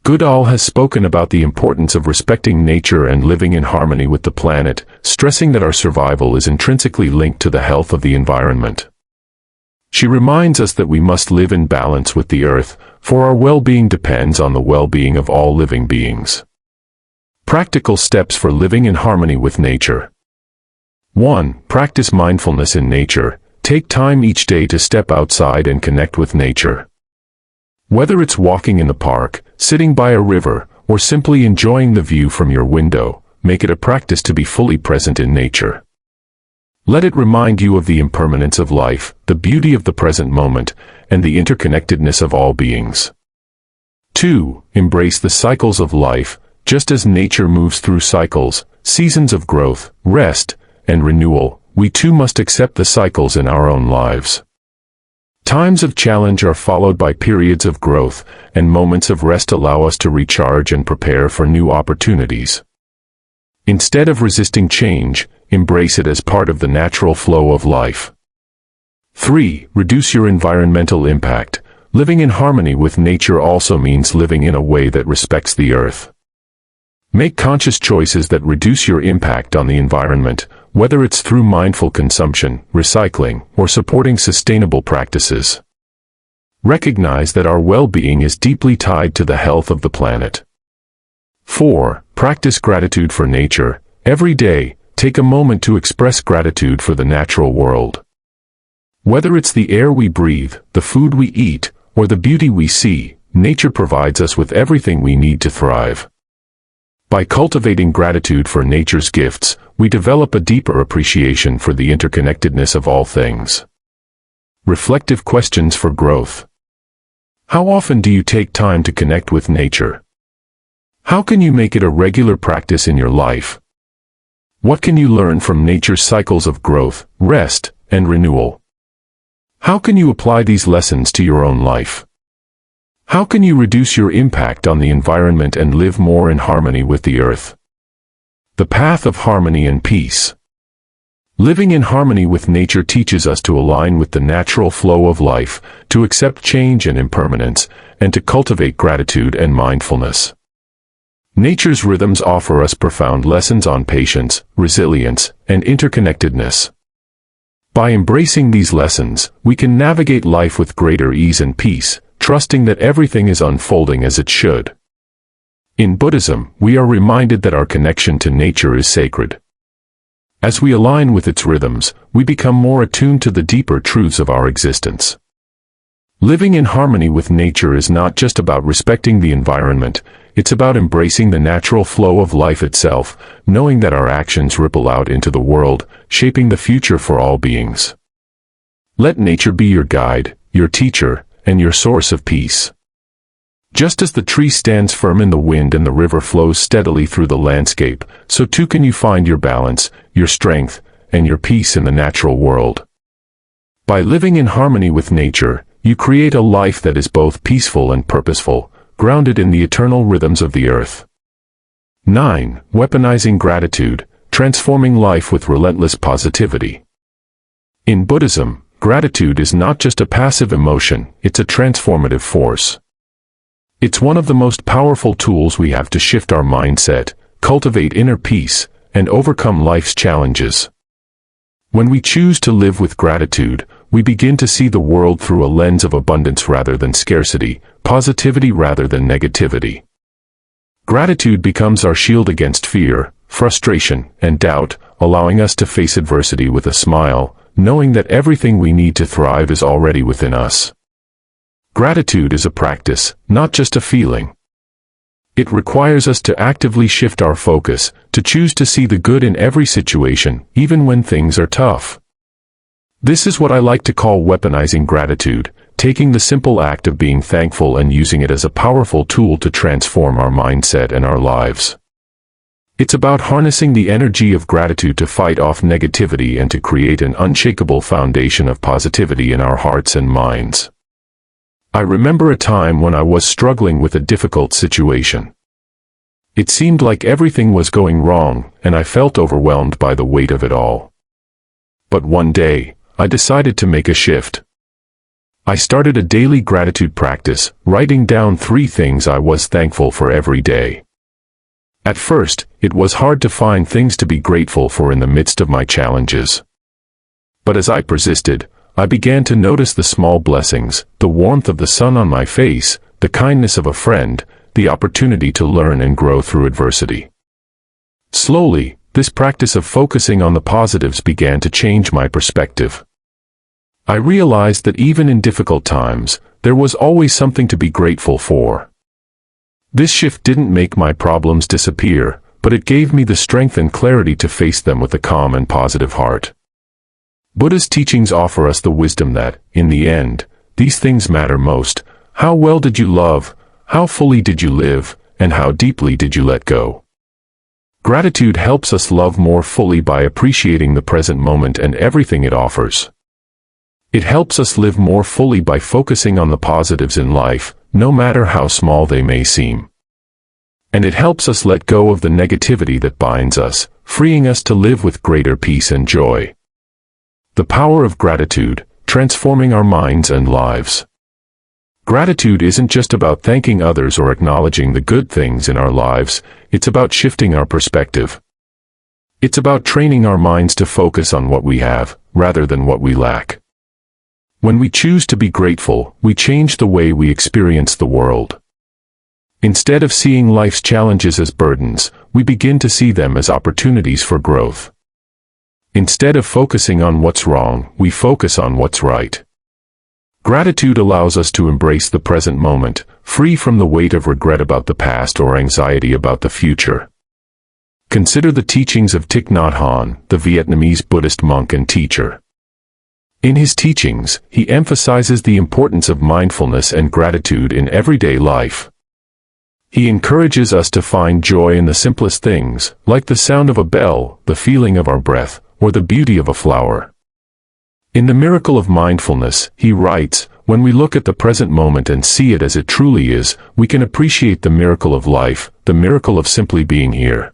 Goodall has spoken about the importance of respecting nature and living in harmony with the planet, stressing that our survival is intrinsically linked to the health of the environment. She reminds us that we must live in balance with the earth, for our well-being depends on the well-being of all living beings. Practical steps for living in harmony with nature. 1. Practice mindfulness in nature. Take time each day to step outside and connect with nature. Whether it's walking in the park, sitting by a river, or simply enjoying the view from your window, make it a practice to be fully present in nature. Let it remind you of the impermanence of life, the beauty of the present moment, and the interconnectedness of all beings. 2. Embrace the cycles of life. Just as nature moves through cycles, seasons of growth, rest, and renewal, we too must accept the cycles in our own lives. Times of challenge are followed by periods of growth, and moments of rest allow us to recharge and prepare for new opportunities. Instead of resisting change, embrace it as part of the natural flow of life. 3. Reduce your environmental impact. Living in harmony with nature also means living in a way that respects the earth. Make conscious choices that reduce your impact on the environment, whether it's through mindful consumption, recycling, or supporting sustainable practices. Recognize that our well-being is deeply tied to the health of the planet. 4. Practice gratitude for nature. Every day, take a moment to express gratitude for the natural world. Whether it's the air we breathe, the food we eat, or the beauty we see, nature provides us with everything we need to thrive. By cultivating gratitude for nature's gifts, we develop a deeper appreciation for the interconnectedness of all things. Reflective questions for growth. How often do you take time to connect with nature? How can you make it a regular practice in your life? What can you learn from nature's cycles of growth, rest, and renewal? How can you apply these lessons to your own life? How can you reduce your impact on the environment and live more in harmony with the earth? The path of harmony and peace. Living in harmony with nature teaches us to align with the natural flow of life, to accept change and impermanence, and to cultivate gratitude and mindfulness. Nature's rhythms offer us profound lessons on patience, resilience, and interconnectedness. By embracing these lessons, we can navigate life with greater ease and peace, trusting that everything is unfolding as it should. In Buddhism, we are reminded that our connection to nature is sacred. As we align with its rhythms, we become more attuned to the deeper truths of our existence. Living in harmony with nature is not just about respecting the environment, it's about embracing the natural flow of life itself, knowing that our actions ripple out into the world, shaping the future for all beings. Let nature be your guide, your teacher, and your source of peace. Just as the tree stands firm in the wind and the river flows steadily through the landscape, so too can you find your balance, your strength, and your peace in the natural world. By living in harmony with nature, you create a life that is both peaceful and purposeful, grounded in the eternal rhythms of the earth. 9. Weaponizing gratitude, transforming life with relentless positivity. In Buddhism, gratitude is not just a passive emotion, it's a transformative force. It's one of the most powerful tools we have to shift our mindset, cultivate inner peace, and overcome life's challenges. When we choose to live with gratitude, we begin to see the world through a lens of abundance rather than scarcity, positivity rather than negativity. Gratitude becomes our shield against fear, frustration, and doubt, allowing us to face adversity with a smile, knowing that everything we need to thrive is already within us. Gratitude is a practice, not just a feeling. It requires us to actively shift our focus, to choose to see the good in every situation, even when things are tough. This is what I like to call weaponizing gratitude, taking the simple act of being thankful and using it as a powerful tool to transform our mindset and our lives. It's about harnessing the energy of gratitude to fight off negativity and to create an unshakable foundation of positivity in our hearts and minds. I remember a time when I was struggling with a difficult situation. It seemed like everything was going wrong, and I felt overwhelmed by the weight of it all. But one day, I decided to make a shift. I started a daily gratitude practice, writing down 3 things I was thankful for every day. At first, it was hard to find things to be grateful for in the midst of my challenges. But as I persisted, I began to notice the small blessings, the warmth of the sun on my face, the kindness of a friend, the opportunity to learn and grow through adversity. Slowly, this practice of focusing on the positives began to change my perspective. I realized that even in difficult times, there was always something to be grateful for. This shift didn't make my problems disappear, but it gave me the strength and clarity to face them with a calm and positive heart. Buddha's teachings offer us the wisdom that, in the end, these things matter most. How well did you love? How fully did you live? And how deeply did you let go? Gratitude helps us love more fully by appreciating the present moment and everything it offers. It helps us live more fully by focusing on the positives in life, no matter how small they may seem. And it helps us let go of the negativity that binds us, freeing us to live with greater peace and joy. The power of gratitude, transforming our minds and lives. Gratitude isn't just about thanking others or acknowledging the good things in our lives, it's about shifting our perspective. It's about training our minds to focus on what we have, rather than what we lack. When we choose to be grateful, we change the way we experience the world. Instead of seeing life's challenges as burdens, we begin to see them as opportunities for growth. Instead of focusing on what's wrong, we focus on what's right. Gratitude allows us to embrace the present moment, free from the weight of regret about the past or anxiety about the future. Consider the teachings of Thich Nhat Hanh, the Vietnamese Buddhist monk and teacher. In his teachings, he emphasizes the importance of mindfulness and gratitude in everyday life. He encourages us to find joy in the simplest things, like the sound of a bell, the feeling of our breath, or the beauty of a flower. In The Miracle of Mindfulness, he writes, "When we look at the present moment and see it as it truly is, we can appreciate the miracle of life, the miracle of simply being here."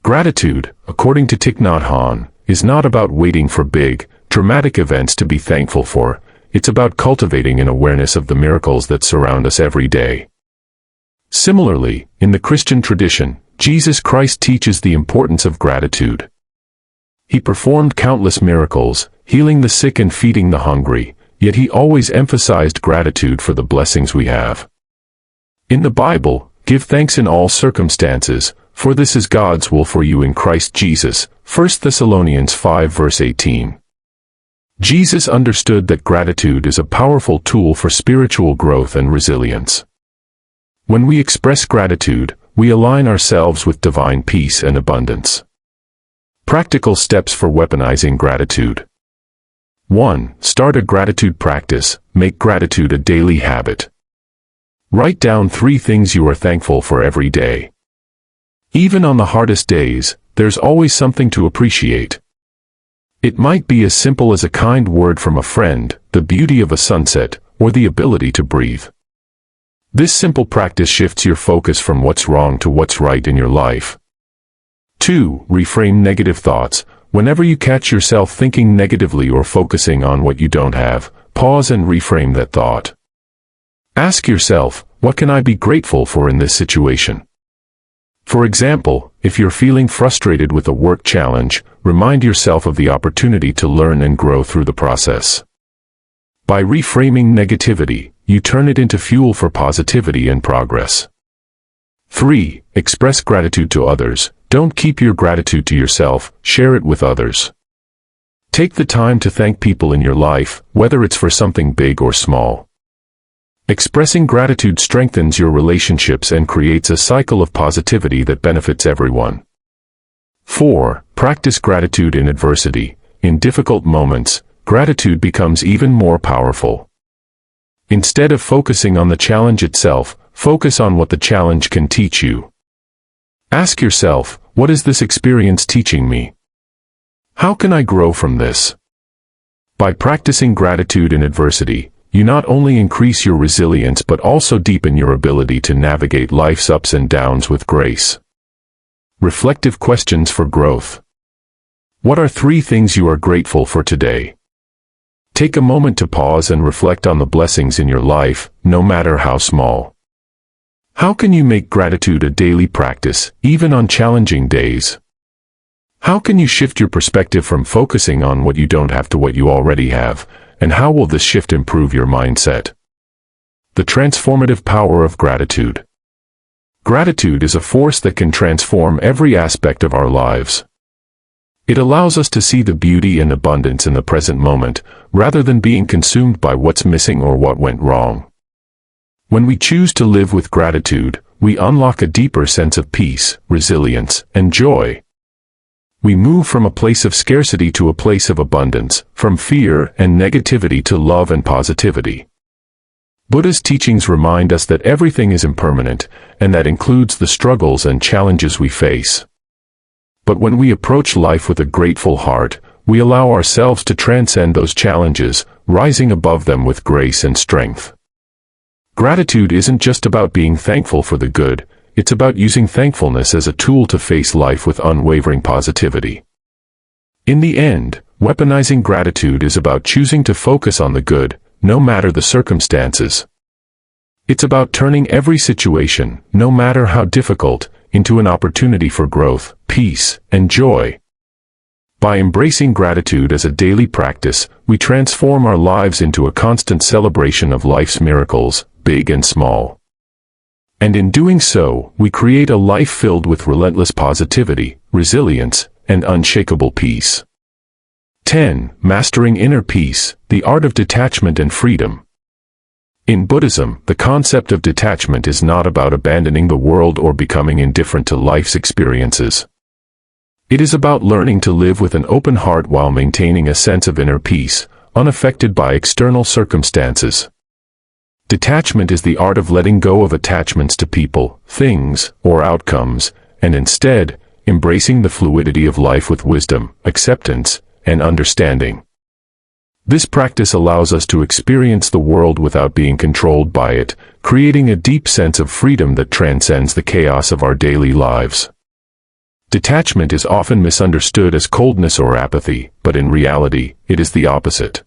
Gratitude, according to Thich Nhat Hanh, is not about waiting for big, dramatic events to be thankful for. It's about cultivating an awareness of the miracles that surround us every day. Similarly, in the Christian tradition, Jesus Christ teaches the importance of gratitude. He performed countless miracles, healing the sick and feeding the hungry, yet he always emphasized gratitude for the blessings we have. In the Bible, give thanks in all circumstances, for this is God's will for you in Christ Jesus, 1 Thessalonians 5 verse 18. Jesus understood that gratitude is a powerful tool for spiritual growth and resilience. When we express gratitude, we align ourselves with divine peace and abundance. Practical steps for weaponizing gratitude. 1. Start a gratitude practice. Make gratitude a daily habit. Write down 3 things you are thankful for every day. Even on the hardest days, there's always something to appreciate. It might be as simple as a kind word from a friend, the beauty of a sunset, or the ability to breathe. This simple practice shifts your focus from what's wrong to what's right in your life. 2. Reframe negative thoughts. Whenever you catch yourself thinking negatively or focusing on what you don't have, pause and reframe that thought. Ask yourself, what can I be grateful for in this situation? For example, if you're feeling frustrated with a work challenge, remind yourself of the opportunity to learn and grow through the process. By reframing negativity, you turn it into fuel for positivity and progress. 3. Express gratitude to others. Don't keep your gratitude to yourself, share it with others. Take the time to thank people in your life, whether it's for something big or small. Expressing gratitude strengthens your relationships and creates a cycle of positivity that benefits everyone. 4. Practice gratitude in adversity. In difficult moments, gratitude becomes even more powerful. Instead of focusing on the challenge itself, focus on what the challenge can teach you. Ask yourself, what is this experience teaching me? How can I grow from this? By practicing gratitude in adversity, you not only increase your resilience but also deepen your ability to navigate life's ups and downs with grace. Reflective questions for growth. What are 3 things you are grateful for today? Take a moment to pause and reflect on the blessings in your life, no matter how small. How can you make gratitude a daily practice, even on challenging days? How can you shift your perspective from focusing on what you don't have to what you already have, and how will this shift improve your mindset? The transformative power of gratitude. Gratitude is a force that can transform every aspect of our lives. It allows us to see the beauty and abundance in the present moment, rather than being consumed by what's missing or what went wrong. When we choose to live with gratitude, we unlock a deeper sense of peace, resilience, and joy. We move from a place of scarcity to a place of abundance, from fear and negativity to love and positivity. Buddha's teachings remind us that everything is impermanent, and that includes the struggles and challenges we face. But when we approach life with a grateful heart, we allow ourselves to transcend those challenges, rising above them with grace and strength. Gratitude isn't just about being thankful for the good, it's about using thankfulness as a tool to face life with unwavering positivity. In the end, weaponizing gratitude is about choosing to focus on the good, no matter the circumstances. It's about turning every situation, no matter how difficult, into an opportunity for growth, peace, and joy. By embracing gratitude as a daily practice, we transform our lives into a constant celebration of life's miracles, big and small. And in doing so, we create a life filled with relentless positivity, resilience, and unshakable peace. 10. Mastering inner peace, the art of detachment and freedom. In Buddhism, the concept of detachment is not about abandoning the world or becoming indifferent to life's experiences. It is about learning to live with an open heart while maintaining a sense of inner peace, unaffected by external circumstances. Detachment is the art of letting go of attachments to people, things, or outcomes, and instead, embracing the fluidity of life with wisdom, acceptance, and understanding. This practice allows us to experience the world without being controlled by it, creating a deep sense of freedom that transcends the chaos of our daily lives. Detachment is often misunderstood as coldness or apathy, but in reality, it is the opposite.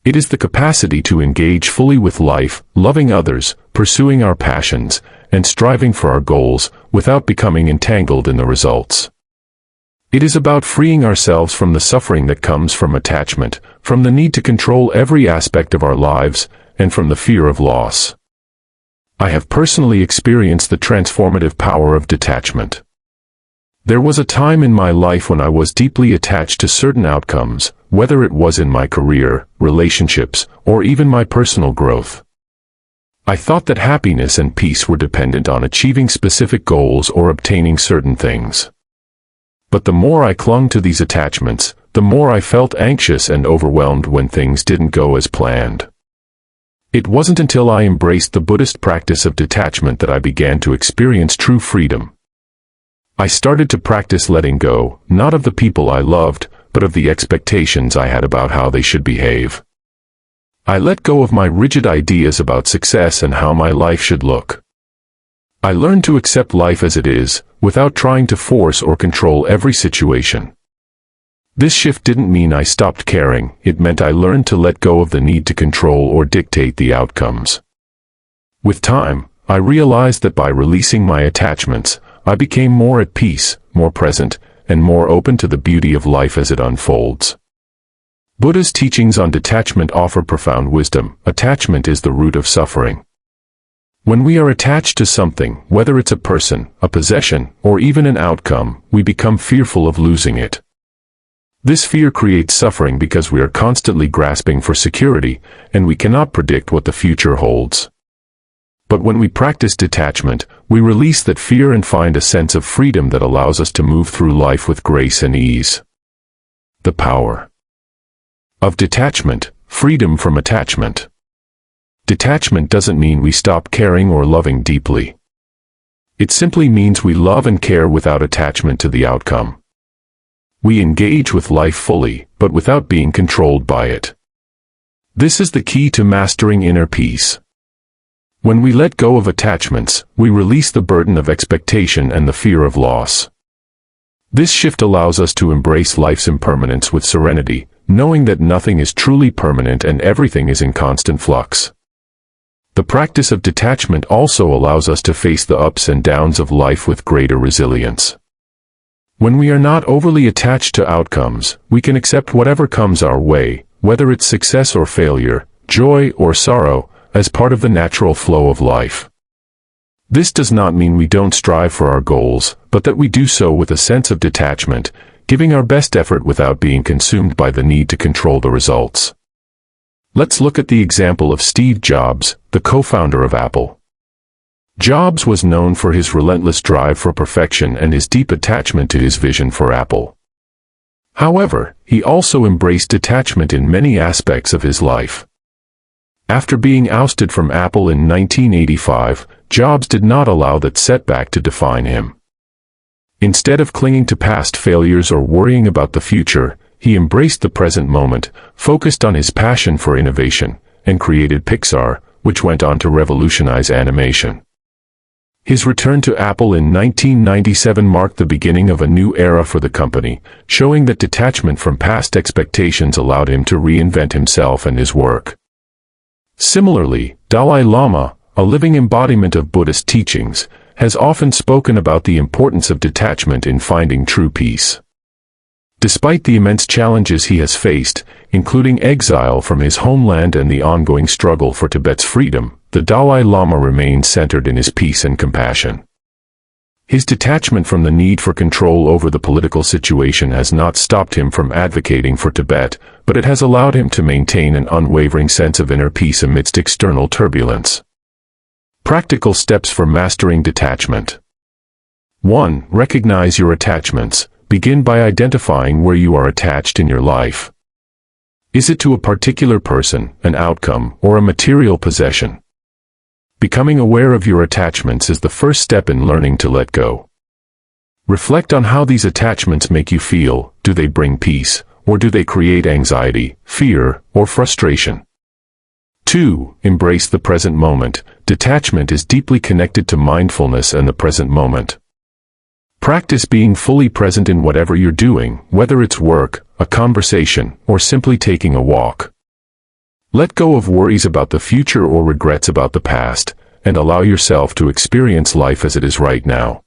It is the capacity to engage fully with life, loving others, pursuing our passions, and striving for our goals, without becoming entangled in the results. It is about freeing ourselves from the suffering that comes from attachment, from the need to control every aspect of our lives, and from the fear of loss. I have personally experienced the transformative power of detachment. There was a time in my life when I was deeply attached to certain outcomes, whether it was in my career, relationships, or even my personal growth. I thought that happiness and peace were dependent on achieving specific goals or obtaining certain things. But the more I clung to these attachments, the more I felt anxious and overwhelmed when things didn't go as planned. It wasn't until I embraced the Buddhist practice of detachment that I began to experience true freedom. I started to practice letting go, not of the people I loved, but of the expectations I had about how they should behave. I let go of my rigid ideas about success and how my life should look. I learned to accept life as it is, without trying to force or control every situation. This shift didn't mean I stopped caring, it meant I learned to let go of the need to control or dictate the outcomes. With time, I realized that by releasing my attachments, I became more at peace, more present, and more open to the beauty of life as it unfolds. Buddha's teachings on detachment offer profound wisdom. Attachment is the root of suffering. When we are attached to something, whether it's a person, a possession, or even an outcome, we become fearful of losing it. This fear creates suffering because we are constantly grasping for security, and we cannot predict what the future holds. But when we practice detachment, we release that fear and find a sense of freedom that allows us to move through life with grace and ease. The power of detachment, freedom from attachment. Detachment doesn't mean we stop caring or loving deeply. It simply means we love and care without attachment to the outcome. We engage with life fully, but without being controlled by it. This is the key to mastering inner peace. When we let go of attachments, we release the burden of expectation and the fear of loss. This shift allows us to embrace life's impermanence with serenity, knowing that nothing is truly permanent and everything is in constant flux. The practice of detachment also allows us to face the ups and downs of life with greater resilience. When we are not overly attached to outcomes, we can accept whatever comes our way, whether it's success or failure, joy or sorrow, as part of the natural flow of life. This does not mean we don't strive for our goals, but that we do so with a sense of detachment, giving our best effort without being consumed by the need to control the results. Let's look at the example of Steve Jobs, the co-founder of Apple. Jobs was known for his relentless drive for perfection and his deep attachment to his vision for Apple. However, he also embraced detachment in many aspects of his life. After being ousted from Apple in 1985, Jobs did not allow that setback to define him. Instead of clinging to past failures or worrying about the future, he embraced the present moment, focused on his passion for innovation, and created Pixar, which went on to revolutionize animation. His return to Apple in 1997 marked the beginning of a new era for the company, showing that detachment from past expectations allowed him to reinvent himself and his work. Similarly, Dalai Lama, a living embodiment of Buddhist teachings, has often spoken about the importance of detachment in finding true peace. Despite the immense challenges he has faced, including exile from his homeland and the ongoing struggle for Tibet's freedom, the Dalai Lama remains centered in his peace and compassion. His detachment from the need for control over the political situation has not stopped him from advocating for Tibet, but it has allowed him to maintain an unwavering sense of inner peace amidst external turbulence. Practical steps for mastering detachment. 1. Recognize your attachments. Begin by identifying where you are attached in your life. Is it to a particular person, an outcome, or a material possession? Becoming aware of your attachments is the first step in learning to let go. Reflect on how these attachments make you feel. Do they bring peace, or do they create anxiety, fear, or frustration? 2. Embrace the present moment. Detachment is deeply connected to mindfulness and the present moment. Practice being fully present in whatever you're doing, whether it's work, a conversation, or simply taking a walk. Let go of worries about the future or regrets about the past, and allow yourself to experience life as it is right now.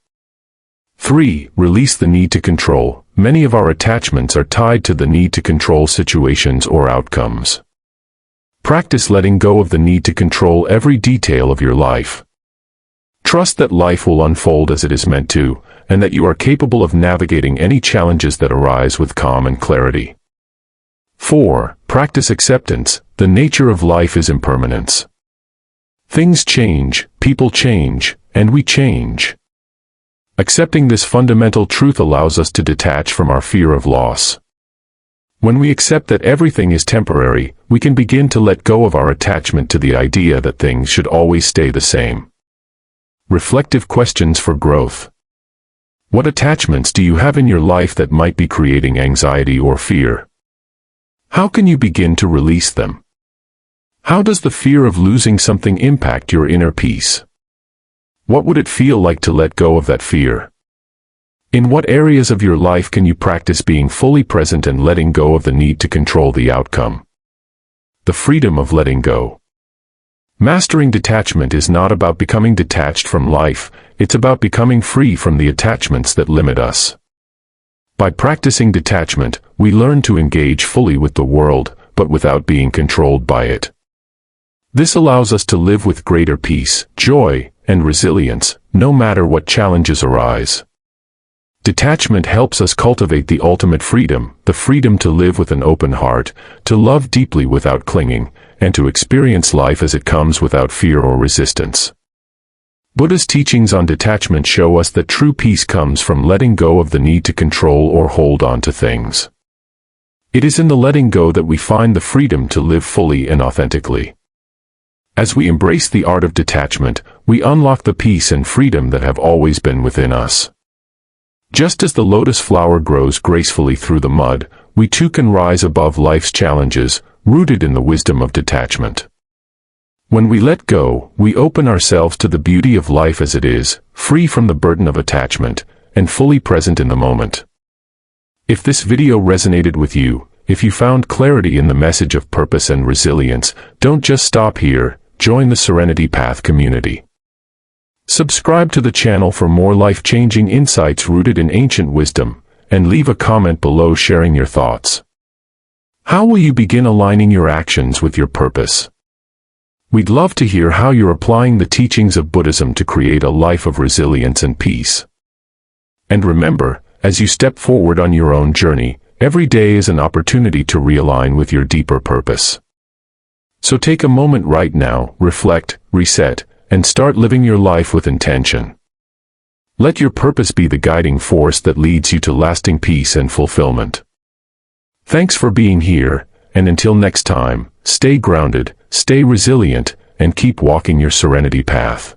3. Release the need to control. Many of our attachments are tied to the need to control situations or outcomes. Practice letting go of the need to control every detail of your life. Trust that life will unfold as it is meant to, and that you are capable of navigating any challenges that arise with calm and clarity. 4. Practice acceptance. The nature of life is impermanence. Things change, people change, and we change. Accepting this fundamental truth allows us to detach from our fear of loss. When we accept that everything is temporary, we can begin to let go of our attachment to the idea that things should always stay the same. Reflective questions for growth. What attachments do you have in your life that might be creating anxiety or fear? How can you begin to release them? How does the fear of losing something impact your inner peace? What would it feel like to let go of that fear? In what areas of your life can you practice being fully present and letting go of the need to control the outcome? The freedom of letting go. Mastering detachment is not about becoming detached from life, it's about becoming free from the attachments that limit us. By practicing detachment, we learn to engage fully with the world, but without being controlled by it. This allows us to live with greater peace, joy, and resilience, no matter what challenges arise. Detachment helps us cultivate the ultimate freedom, the freedom to live with an open heart, to love deeply without clinging, and to experience life as it comes without fear or resistance. Buddha's teachings on detachment show us that true peace comes from letting go of the need to control or hold on to things. It is in the letting go that we find the freedom to live fully and authentically. As we embrace the art of detachment, we unlock the peace and freedom that have always been within us. Just as the lotus flower grows gracefully through the mud, we too can rise above life's challenges, rooted in the wisdom of detachment. When we let go, we open ourselves to the beauty of life as it is, free from the burden of attachment, and fully present in the moment. If this video resonated with you, if you found clarity in the message of purpose and resilience, don't just stop here, join the Serenity Path community. Subscribe to the channel for more life-changing insights rooted in ancient wisdom, and leave a comment below sharing your thoughts. How will you begin aligning your actions with your purpose? We'd love to hear how you're applying the teachings of Buddhism to create a life of resilience and peace. And remember, as you step forward on your own journey, every day is an opportunity to realign with your deeper purpose. So take a moment right now, reflect, reset, and start living your life with intention. Let your purpose be the guiding force that leads you to lasting peace and fulfillment. Thanks for being here, and until next time, stay grounded, stay resilient, and keep walking your serenity path.